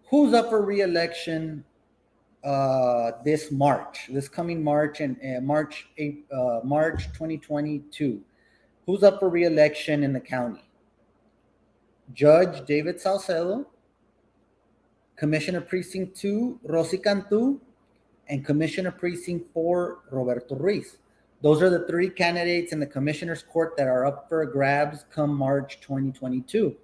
who's up for re-election this coming March, and March 2022? Who's up for re-election in the county? Judge David Salcedo, Commissioner Precinct 2, Rosy Cantu, and Commissioner Precinct 4, Roberto Ruiz. Those are the three candidates in the Commissioner's Court that are up for grabs come March 2022.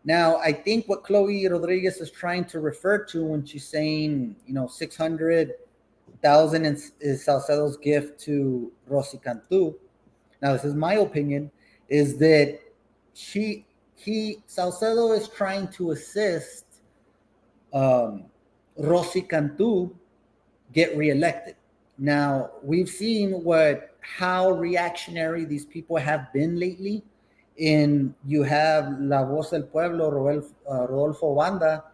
Now, I think what Chloe Rodriguez is trying to refer to when she's saying, 600,000 is Salcedo's gift to Rosy Cantu. Now, this is my opinion, is that Salcedo is trying to assist Rosy Cantu get reelected. Now, we've seen how reactionary these people have been lately. You have La Voz del Pueblo, Rodolfo Banda,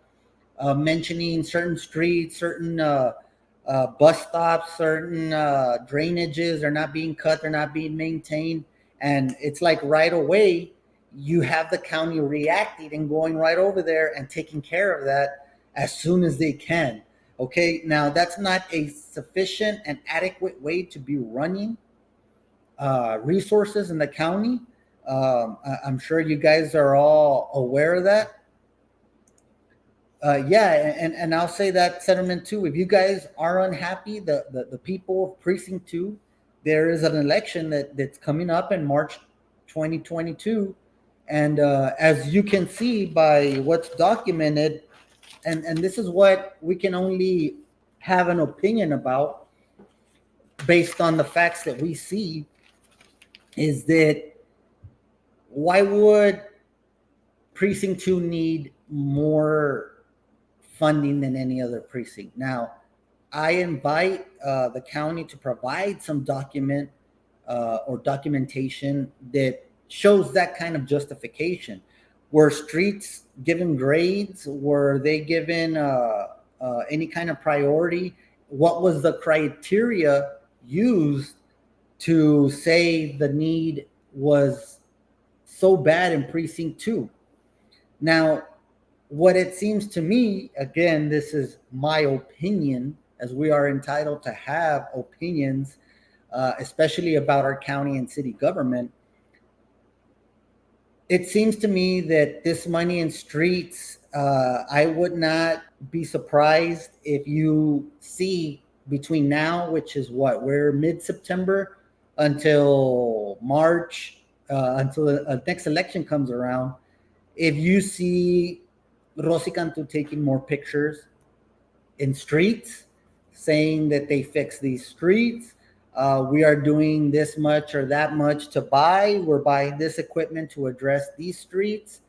mentioning certain streets, certain bus stops, certain drainages, they're not being cut, they're not being maintained. And it's like right away, you have the county reacting and going right over there and taking care of that as soon as they can. Okay, now that's not a sufficient and adequate way to be running resources in the county. I'm sure you guys are all aware of that. And I'll say that sentiment too. If you guys are unhappy, the people of Precinct 2, there is an election that's coming up in March 2022. And as you can see by what's documented, and this is what we can only have an opinion about, based on the facts that we see, is that why would precinct 2 need more funding than any other precinct? Now, I invite the county to provide some document or documentation that shows that kind of justification. Were streets given grades? Were they given any kind of priority? What was the criteria used to say the need was so bad in precinct 2? Now, what it seems to me, again, this is my opinion, as we are entitled to have opinions, especially about our county and city government. It seems to me that this money in streets, I would not be surprised if you see between now, which is what, we're mid-September, until March, until the next election comes around, if you see Rosy Cantu taking more pictures in streets, saying that they fix these streets, we are doing this much or that much to buy, we're buying this equipment to address these streets,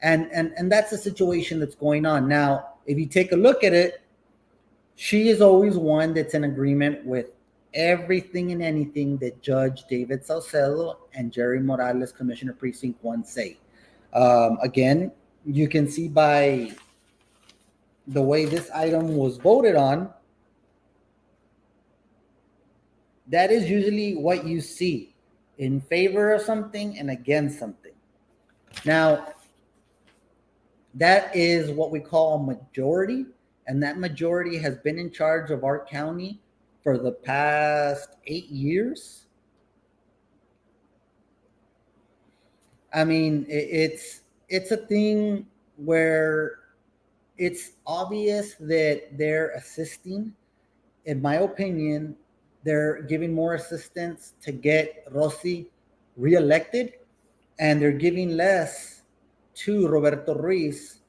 and that's the situation that's going on now. If you take a look at it, she is always one that's in agreement with everything and anything that Judge David Saucedo and Jerry Morales, Commissioner Precinct 1, say. Again, you can see by the way this item was voted on, that is usually what you see, in favor of something and against something. Now, that is what we call a majority, and that majority has been in charge of our county for the past 8 years. I mean, it's a thing where it's obvious that they're assisting. In my opinion, they're giving more assistance to get Rosy reelected, and they're giving less to Roberto Ruiz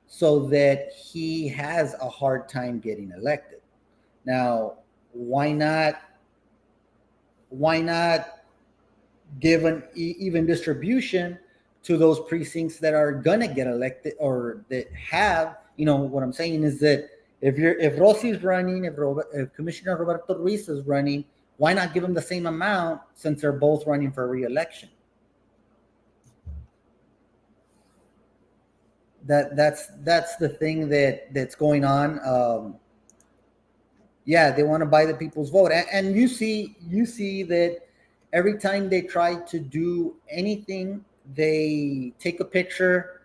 so that he has a hard time getting elected. Now, why not give an even distribution to those precincts that are gonna get elected, or that have, what I'm saying is that if Rosy is running, if Commissioner Roberto Ruiz is running, why not give them the same amount since they're both running for re-election? That's the thing that's going on. Yeah, they want to buy the people's vote, and you see that every time they try to do anything, they take a picture,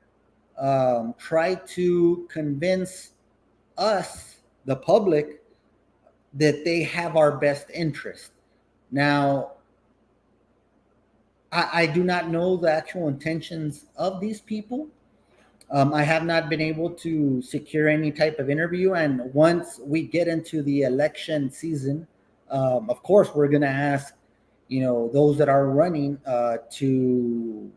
try to convince us, the public, that they have our best interest. Now, I do not know the actual intentions of these people. I have not been able to secure any type of interview. And once we get into the election season, of course, we're going to ask, those that are running to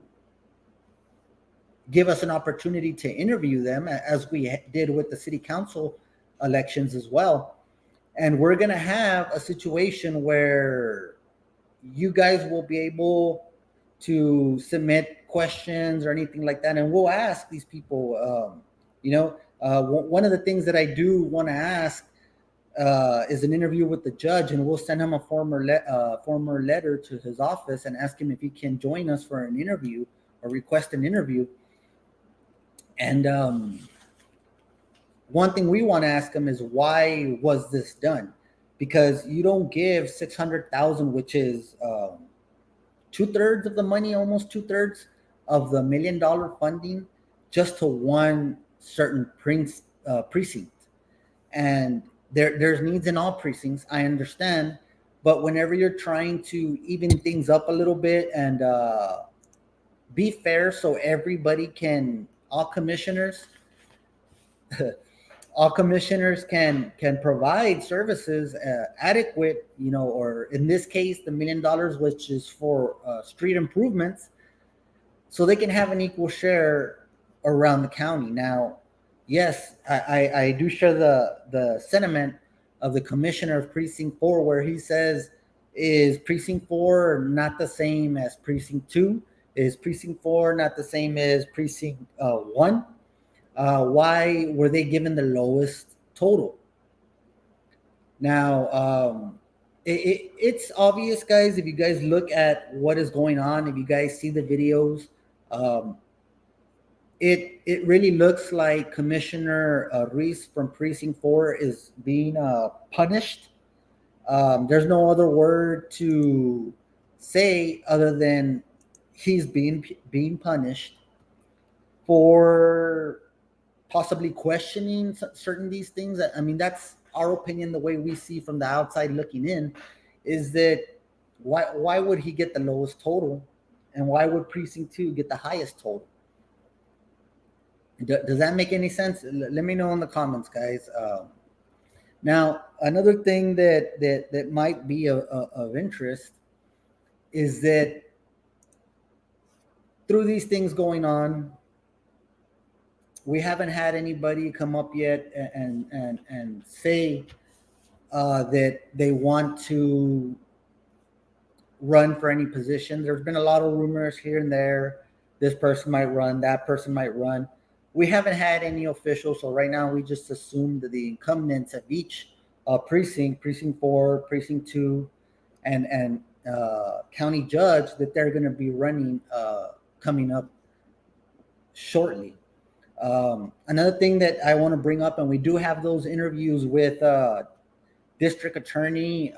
give us an opportunity to interview them, as we did with the city council elections as well. And we're going to have a situation where you guys will be able to submit questions or anything like that, and we'll ask these people. One of the things that I do want to ask is an interview with the judge, and we'll send him a former letter to his office and ask him if he can join us for an interview or request an interview. And one thing we want to ask him is, why was this done? Because you don't give 600,000, which is 2/3 of the money, almost 2/3 of the $1 million funding, just to one certain precinct. And there's needs in all precincts, I understand, but whenever you're trying to even things up a little bit and be fair, so everybody can, all commissioners can provide services adequate, or in this case, the $1 million, which is for street improvements, so they can have an equal share around the county. Now, yes, I do share the sentiment of the commissioner of Precinct 4, where he says Is precinct 4 not the same as precinct 2? Is precinct 4 not the same as precinct 1? Why were they given the lowest total? Now, it's obvious, guys. If you guys look at what is going on, if you guys see the videos, um, it really looks like Commissioner Ruiz from Precinct 4 is being punished. There's no other word to say other than he's being punished for possibly questioning certain these things. I mean, that's our opinion. The way we see from the outside looking in, is that why would he get the lowest total, and why would Precinct 2 get the highest total? Does that make any sense? Let me know in the comments, guys. Now, another thing that might be of interest is that through these things going on, we haven't had anybody come up yet and say that they want to run for any position. There's been a lot of rumors here and there. This person might run, that person might run. We haven't had any officials, so right now we just assume that the incumbents of each precinct, precinct 4, precinct 2, and county judge, that they're going to be running coming up shortly. Another thing that I want to bring up, and we do have those interviews with District Attorney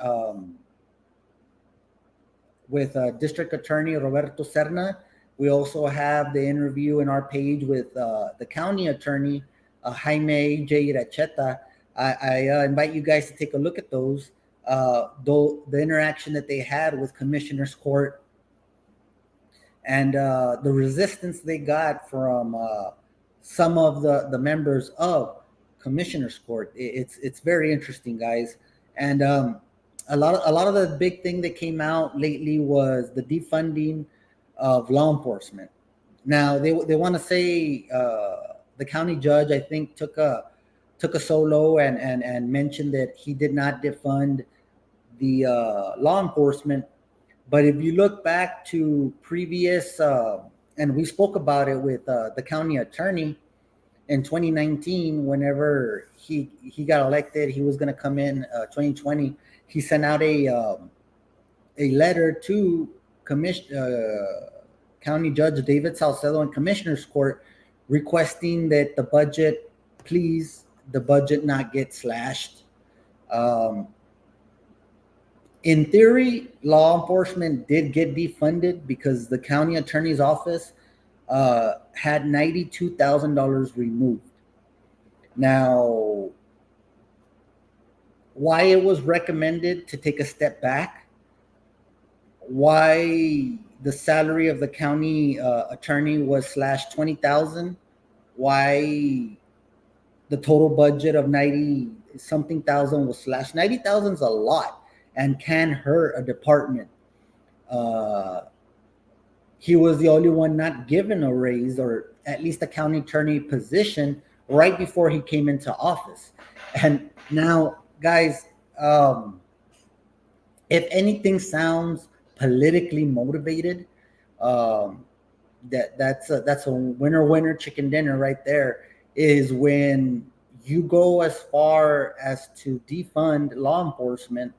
Roberto Serna. We also have the interview in our page with the county attorney, Jaime J. Iracheta. I invite you guys to take a look at those. Though the interaction that they had with Commissioner's Court, and the resistance they got from some of the members of Commissioner's Court. It's very interesting, guys. And a lot of the big thing that came out lately was the defunding of law enforcement. Now they want to say the county judge, I think, took a solo and mentioned that he did not defund the law enforcement. But if you look back to previous, and we spoke about it with the county attorney in 2019, whenever he got elected, he was going to come in 2020. He sent out a letter to County Judge David Salcedo and Commissioner's Court, requesting that the budget not get slashed. In theory, law enforcement did get defunded because the county attorney's office had $92,000 removed. Now, why it was recommended to take a step back, why the salary of the county attorney was slashed $20,000, why the total budget of 90 something thousand was slashed. 90,000 is a lot and can hurt a department. He was the only one not given a raise, or at least a county attorney position, right before he came into office. And now, guys, if anything sounds politically motivated, that's a winner chicken dinner right there, is when you go as far as to defund law enforcement,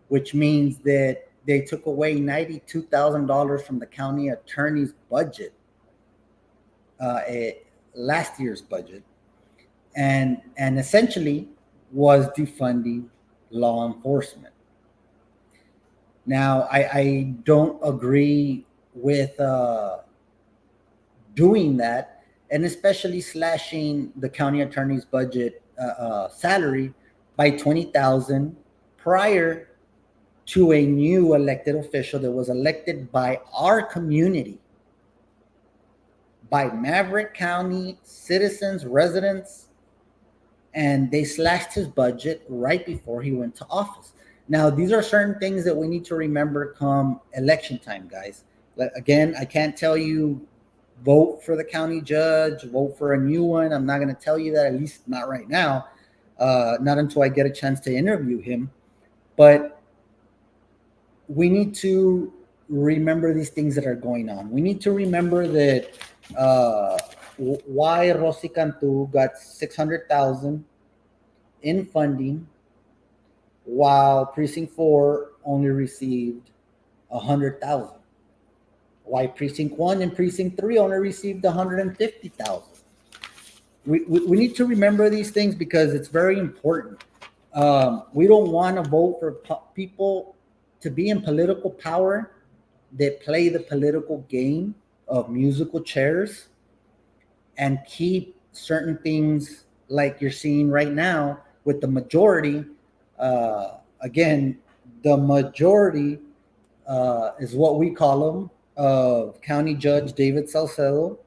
which means that they took away $92,000 from the county attorney's budget, last year's budget, and essentially was defunding law enforcement. Now, I don't agree with doing that, and especially slashing the county attorney's budget salary by $20,000 prior to a new elected official that was elected by our community, by Maverick County citizens, residents, and they slashed his budget right before he went to office. Now, these are certain things that we need to remember come election time, guys. Again, I can't tell you vote for the county judge, vote for a new one. I'm not going to tell you that, at least not right now, not until I get a chance to interview him. But we need to remember these things that are going on. We need to remember that why Rosy Cantu got 600,000 in funding, while Precinct 4 only received 100,000. Why Precinct 1 and Precinct 3 only received 150,000. We need to remember these things because it's very important. We don't want to vote for people to be in political power that play the political game of musical chairs and keep certain things like you're seeing right now with the majority. Again, the majority is what we call them, of County Judge David Salcedo,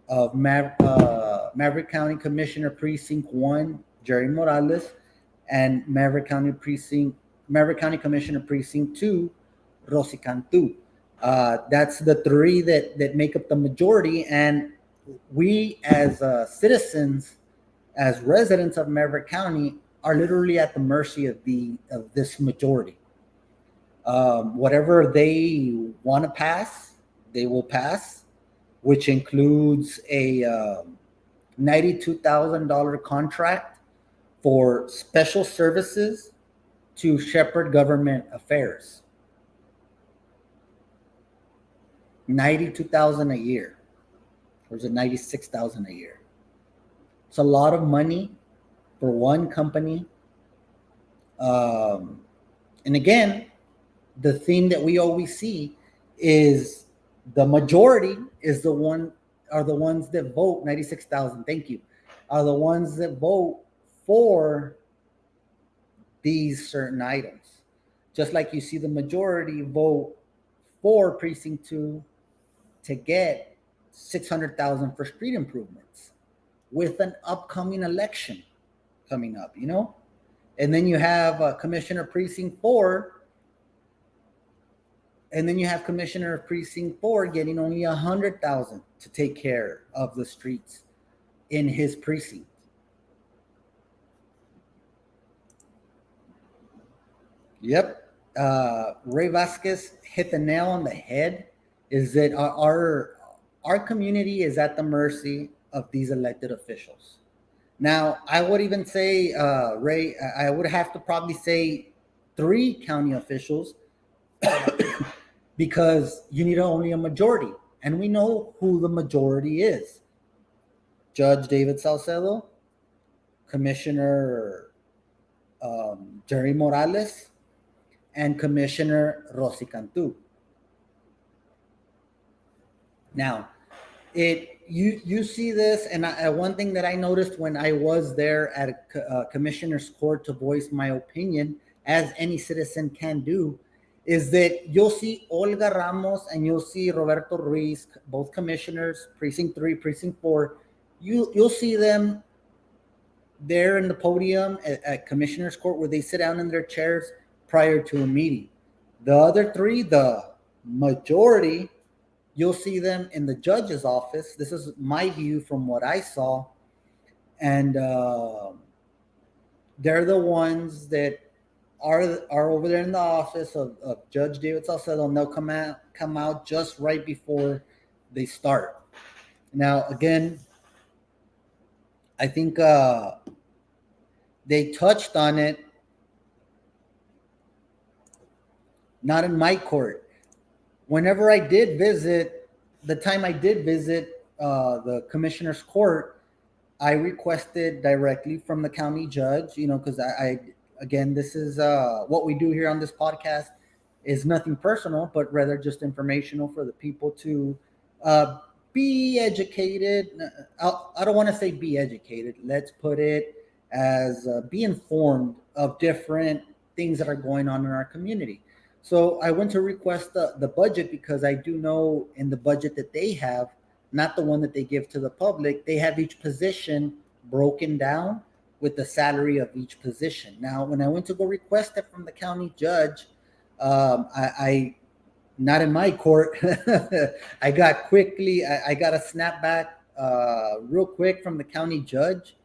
of Maverick County Commissioner Precinct 1, Jerry Morales, and Maverick County Commissioner Precinct 2, Rosy Cantu. That's the three that make up the majority, and we as citizens, as residents of Maverick County, are literally at the mercy of this majority. Whatever they want to pass, they will pass, which includes a $92,000 contract for special services to shepherd government affairs. 92,000 a year, or is it 96,000 a year? It's a lot of money for one company. And again, the thing that we always see is the majority are the ones that vote. 96,000, thank you, are the ones that vote for these certain items. Just like you see the majority vote for Precinct 2 to get 600,000 for street improvements with an upcoming election coming up, and then you have Commissioner Precinct 4, and then you have Commissioner Precinct 4 getting only 100,000 to take care of the streets in his precinct. Yep. Ray Vasquez hit the nail on the head, is that our community is at the mercy of these elected officials. Now, I would even say, Ray, I would have to probably say 3 county officials because you need only a majority. And we know who the majority is. Judge David Salcedo, Commissioner Jerry Morales, and Commissioner Rosy Cantu. Now, you see this, and one thing that I noticed when I was there at Commissioner's Court to voice my opinion, as any citizen can do, is that you'll see Olga Ramos and you'll see Roberto Ruiz, both commissioners, Precinct 3, Precinct 4. You'll see them there in the podium at Commissioner's Court where they sit down in their chairs prior to a meeting. The other 3, the majority, you'll see them in the judge's office. This is my view from what I saw. And they're the ones that are over there in the office of Judge David Salcedo, and they'll come out just right before they start. Now, again, I think they touched on it, not in my court. Whenever I did visit, the time I did visit the Commissioner's Court, I requested directly from the county judge, because again, this is what we do here on this podcast is nothing personal, but rather just informational for the people to be educated. I don't want to say be educated. Let's put it as be informed of different things that are going on in our community. So I went to request the budget because I do know in the budget that they have, not the one that they give to the public, they have each position broken down with the salary of each position. Now, when I went to go request it from the county judge, I not in my court, I got a snapback real quick from the county judge.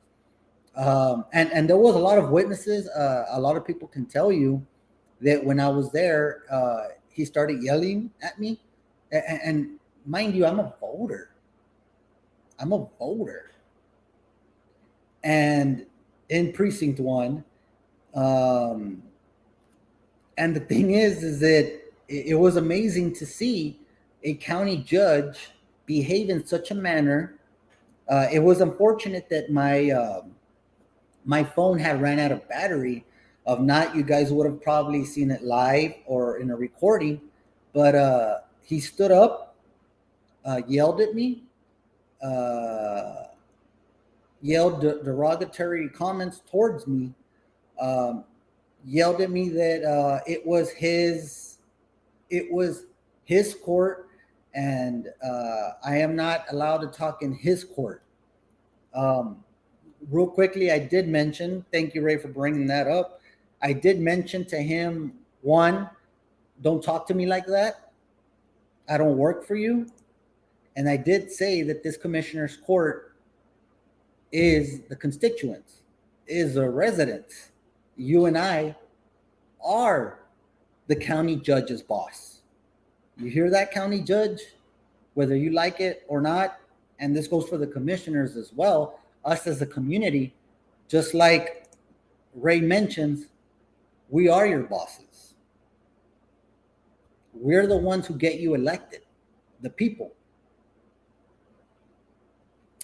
And there was a lot of witnesses. A lot of people can tell you that when I was there, he started yelling at me. And mind you, I'm a voter. I'm a voter. And in precinct one, um, and the thing is that it was amazing to see a county judge behave in such a manner. It was unfortunate that my phone had ran out of battery. Of not, you guys would have probably seen it live or in a recording. But he stood up, yelled at me, uh, yelled derogatory comments towards me, um, yelled at me that it was his court, and I am not allowed to talk in his court. Um, Real quickly, I did mention, thank you, Ray, for bringing that up. I did mention to him, one, don't talk to me like that. I don't work for you. And I did say that this commissioner's court is the constituents, is the residents. You and I are the county judge's boss. You hear that, county judge? Whether you like it or not, and this goes for the commissioners as well, us as a community, just like Ray mentions, we are your bosses. We're the ones who get you elected, the people.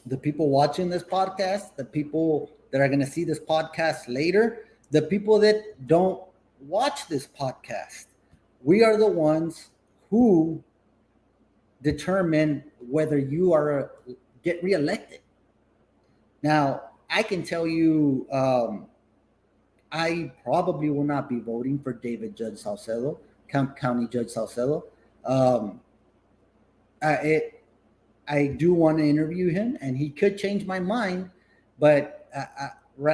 The people watching this podcast, the people that are going to see this podcast later, the people that don't watch this podcast. We are the ones who determine whether you are get reelected. Now, I can tell you, I probably will not be voting for David Judge Salcedo, County Judge Salcedo. Um, I do want to interview him, and he could change my mind. But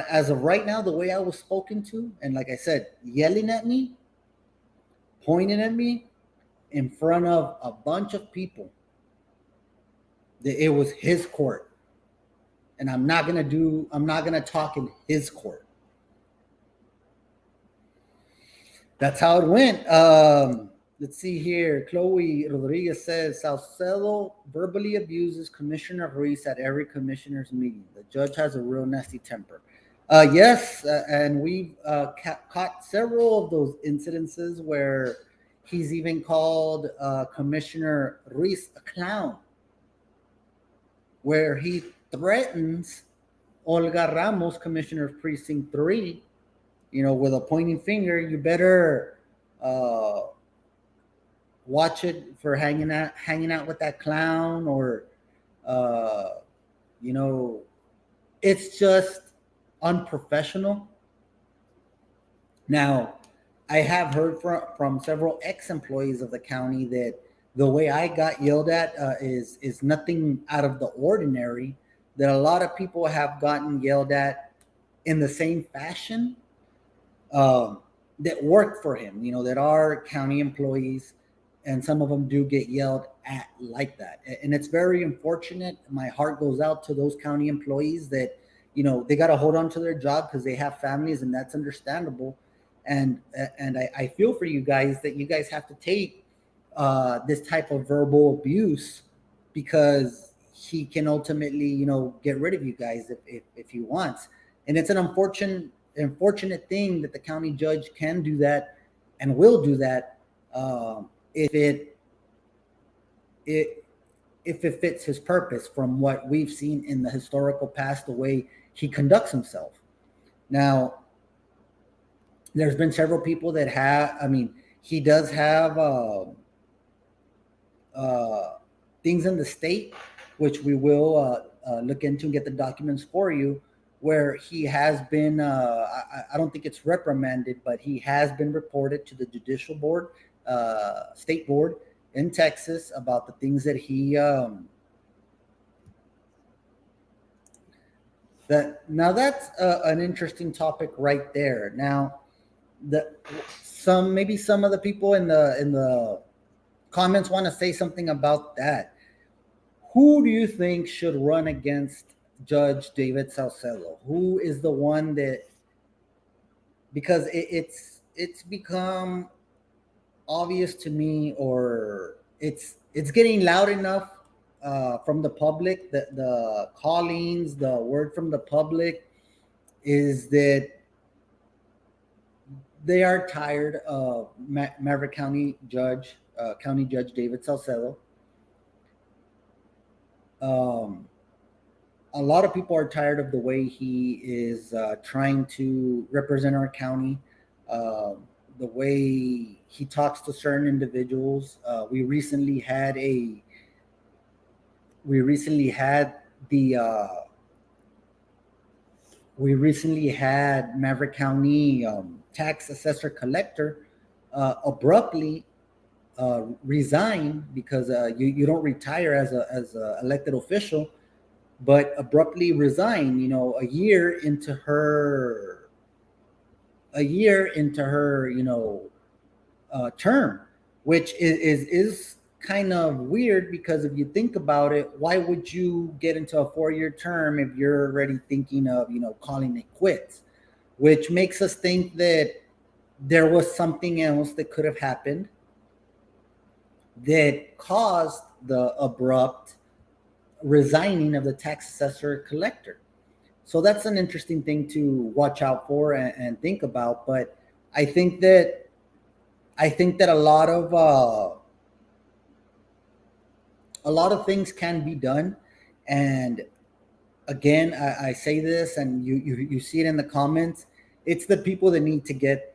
as of right now, the way I was spoken to, and like I said, yelling at me, pointing at me in front of a bunch of people, that it was his court. And I'm not gonna talk in his court. That's how it went. Let's see here. Chloe Rodriguez says Salcedo verbally abuses Commissioner Ruiz at every commissioner's meeting. The judge has a real nasty temper. Yes, and we've caught several of those incidences where he's even called Commissioner Ruiz a clown, where he threatens Olga Ramos, Commissioner of Precinct 3, with a pointing finger. You better watch it for hanging out with that clown, or it's just unprofessional. Now, I have heard from several ex-employees of the county that the way I got yelled at is nothing out of the ordinary. That a lot of people have gotten yelled at in the same fashion, that work for him, that are county employees, and some of them do get yelled at like that. And it's very unfortunate. My heart goes out to those county employees that, they got to hold on to their job because they have families, and that's understandable. And I feel for you guys that you guys have to take this type of verbal abuse, because he can ultimately, get rid of you guys if he wants. And it's an unfortunate thing that the county judge can do that and will do that if it fits his purpose, from what we've seen in the historical past, the way he conducts himself. Now, there's been several people that he does have things in the state, which we will look into and get the documents for you, where he has been, I don't think it's reprimanded, but he has been reported to the judicial board, state board in Texas, about the things that he, that's an interesting topic right there. Now, some of the people in the comments want to say something about that. Who do you think should run against Judge David Salcedo? Who is the one that, because it's become obvious to me, or it's getting loud enough from the public, the callings, the word from the public is that they are tired of Maverick County Judge David Salcedo. Um, a lot of people are tired of the way he is trying to represent our county, uh, the way he talks to certain individuals. We recently had the we recently had Maverick County tax assessor collector abruptly resign because you don't retire as a elected official, but abruptly resign. A year into her term, which is kind of weird because if you think about it, why would you get into a 4 year term if you're already thinking of calling it quits? Which makes us think that there was something else that could have happened that caused the abrupt resigning of the tax assessor collector. So that's an interesting thing to watch out for and think about. But I think that a lot of things can be done. And again, I say this, and you see it in the comments. It's the people that need to get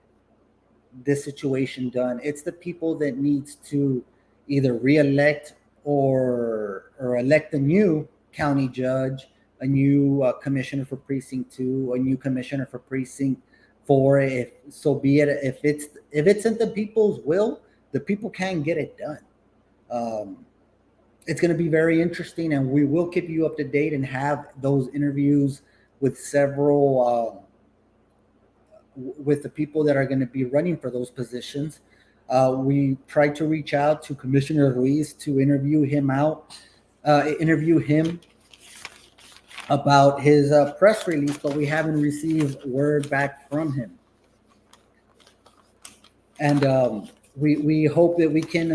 this situation done. It's the people that needs to either reelect or elect a new county judge, a new commissioner for precinct 2, a new commissioner for precinct 4. If so be it, if it's in the people's will, the people can get it done. Um, it's going to be very interesting, and we will keep you up to date and have those interviews with several with the people that are going to be running for those positions. We tried to reach out to Commissioner Ruiz to interview him about his press release, but we haven't received word back from him. And we hope that we can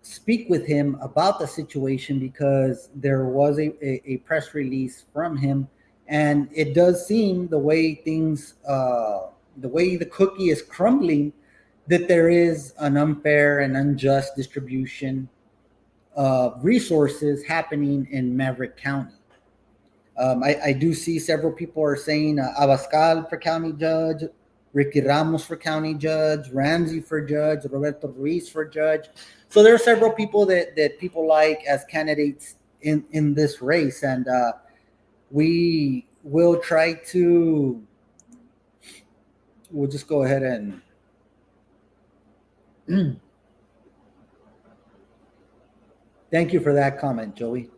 speak with him about the situation, because there was a press release from him, and it does seem the way the way the cookie is crumbling, that there is an unfair and unjust distribution of resources happening in Maverick County. I do see several people are saying Abascal for county judge, Ricky Ramos for county judge, Ramsey for judge, Roberto Ruiz for judge. So there are several people that people like as candidates in this race, and we will try to. We'll just go ahead and. Thank you for that comment, Joey.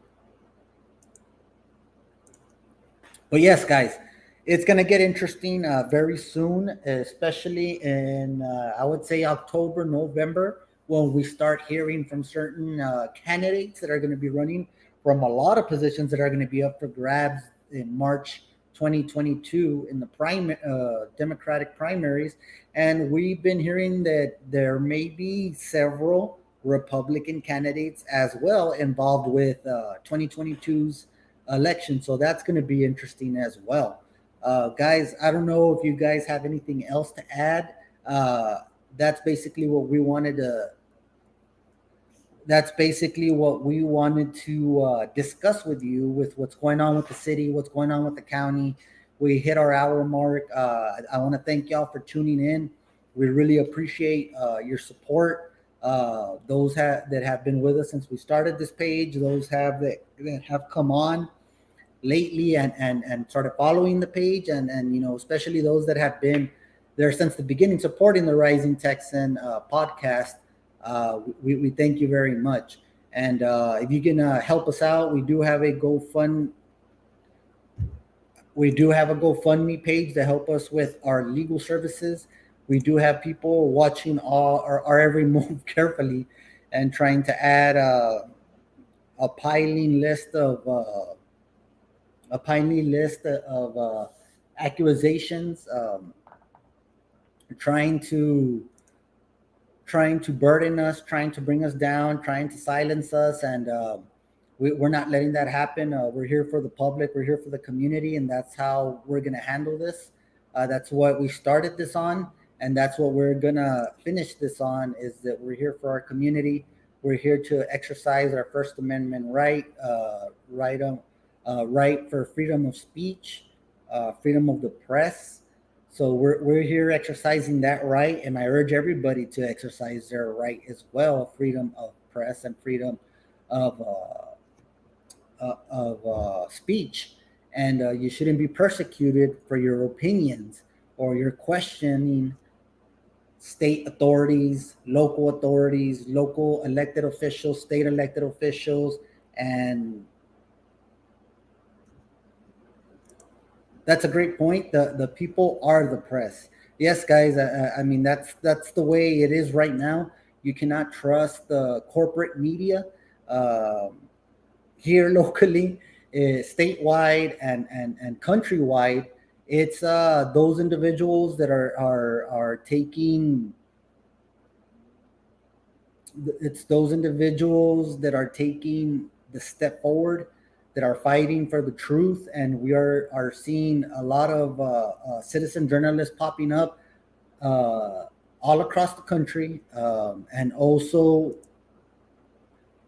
But yes, guys, it's going to get interesting very soon, especially in, I would say, October, November, when we start hearing from certain candidates that are going to be running from a lot of positions that are going to be up for grabs in March 2022 in the Democratic primaries. And we've been hearing that there may be several Republican candidates as well involved with 2022's election. So that's going to be interesting as well. Guys, I don't know if you guys have anything else to add. That's basically what we wanted to. That's basically what we wanted to discuss with you, with what's going on with the city, what's going on with the county. We hit our hour mark. I want to thank y'all for tuning in. We really appreciate your support. That have been with us since we started this page, that have come on lately and started following the page, and especially those that have been there since the beginning supporting the Rising Texan podcast. We thank you very much. And if you can help us out, we do have a GoFundMe page to help us with our legal services. We do have people watching our every move carefully and trying to add a piling list of accusations trying to burden us, trying to bring us down, trying to silence us, and we're not letting that happen. We're here for the public, we're here for the community, and that's how we're gonna handle this. That's what we started this on, and that's what we're gonna finish this on. Is that we're here for our community. We're here to exercise our First Amendment right for freedom of speech, freedom of the press. So we're here exercising that right, and I urge everybody to exercise their right as well: freedom of press and freedom of speech. And you shouldn't be persecuted for your opinions or your questioning state authorities, local elected officials, state elected officials, and that's a great point. The people are the press. Yes, guys. I mean, that's the way it is right now. You cannot trust the corporate media here locally, statewide, and countrywide. It's those individuals that are taking. It's those individuals that are taking the step forward, that are fighting for the truth, and we are seeing a lot of citizen journalists popping up all across the country, and also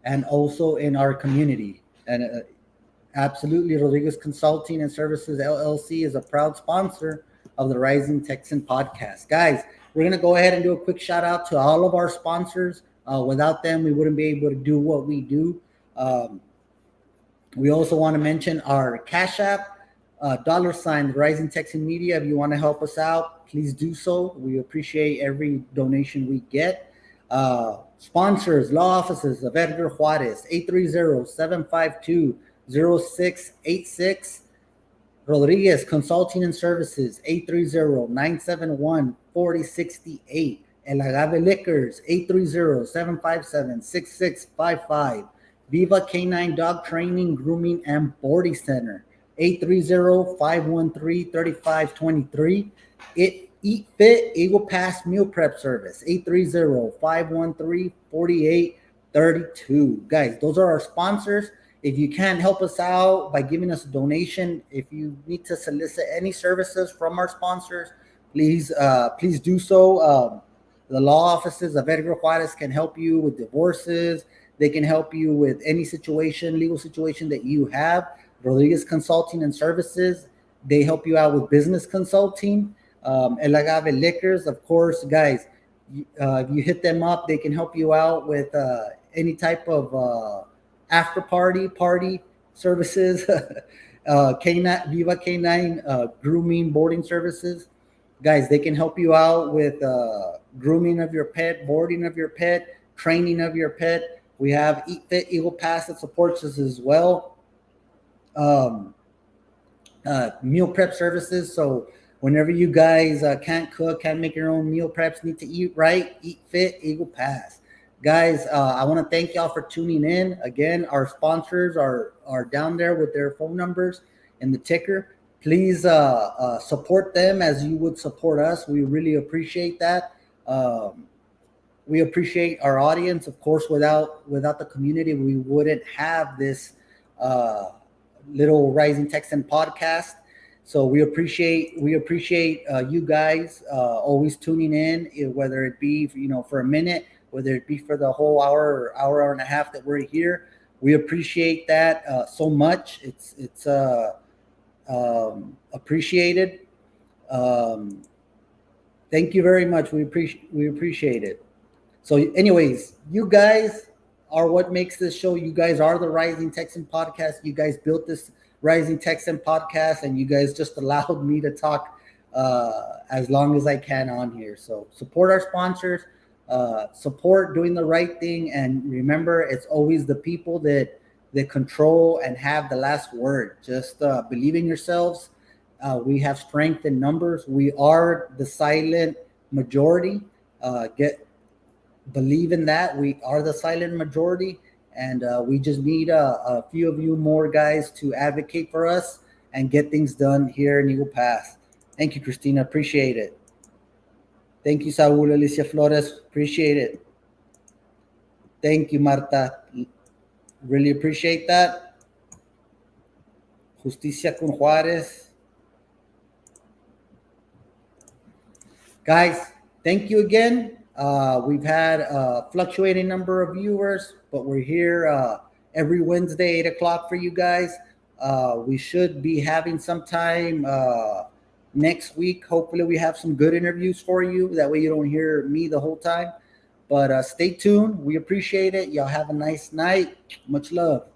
in our community. And absolutely, Rodriguez Consulting and Services LLC is a proud sponsor of the Rising Texan podcast. Guys, we're going to go ahead and do a quick shout out to all of our sponsors. Without them, we wouldn't be able to do what we do. We also want to mention our Cash App, $, Rising Texan Media. If you want to help us out, please do so. We appreciate every donation we get. Sponsors, law offices of Edgar Juarez, 830-752-0686. Rodriguez Consulting and Services, 830-971-4068. El Agave Liquors, 830-757-6655. Viva Canine Dog Training, Grooming, and Boarding Center, 830-513-3523. Eat Fit Eagle Pass Meal Prep Service, 830-513-4832. Guys, those are our sponsors. If you can help us out by giving us a donation, if you need to solicit any services from our sponsors, please do so. The law offices of Edgar Juarez can help you with divorces. They can help you with any legal situation that you have. Rodriguez Consulting and Services, they help you out with business consulting. El Agave Liquors, of course, guys, if you hit them up, they can help you out with any type of after party services. Viva Canine grooming, boarding services. Guys, they can help you out with grooming of your pet, boarding of your pet, training of your pet. We have Eat Fit Eagle Pass that supports us as well. Meal prep services. So whenever you guys can't cook, can't make your own meal preps, need to eat right, Eat Fit Eagle Pass. Guys, I want to thank y'all for tuning in. Again, our sponsors are down there with their phone numbers and the ticker. Please support them as you would support us. We really appreciate that. We appreciate our audience. Of course, without the community, we wouldn't have this little Rising Texan podcast. So we appreciate you guys always tuning in, whether it be for a minute, whether it be for the whole hour and a half that we're here. We appreciate that so much. It's appreciated. Thank you very much. We appreciate it. So anyways, you guys are what makes this show. You guys are the Rising Texan podcast. You guys built this Rising Texan podcast, and you guys just allowed me to talk as long as I can on here. So support our sponsors, support doing the right thing, and remember, it's always the people that control and have the last word. Just believe in yourselves. We have strength in numbers. We are the silent majority. Believe in that. We are the silent majority, and we just need a few of you more guys to advocate for us and get things done here in Eagle Pass. Thank you, Christina. Appreciate it. Thank you, Saul Alicia Flores. Appreciate it. Thank you, Marta. Really appreciate that. Justicia con Juarez. Guys, thank you again. We've had a fluctuating number of viewers, but we're here every Wednesday, 8 o'clock for you guys. We should be having some time next week. Hopefully, we have some good interviews for you. That way, you don't hear me the whole time. But stay tuned. We appreciate it. Y'all have a nice night. Much love.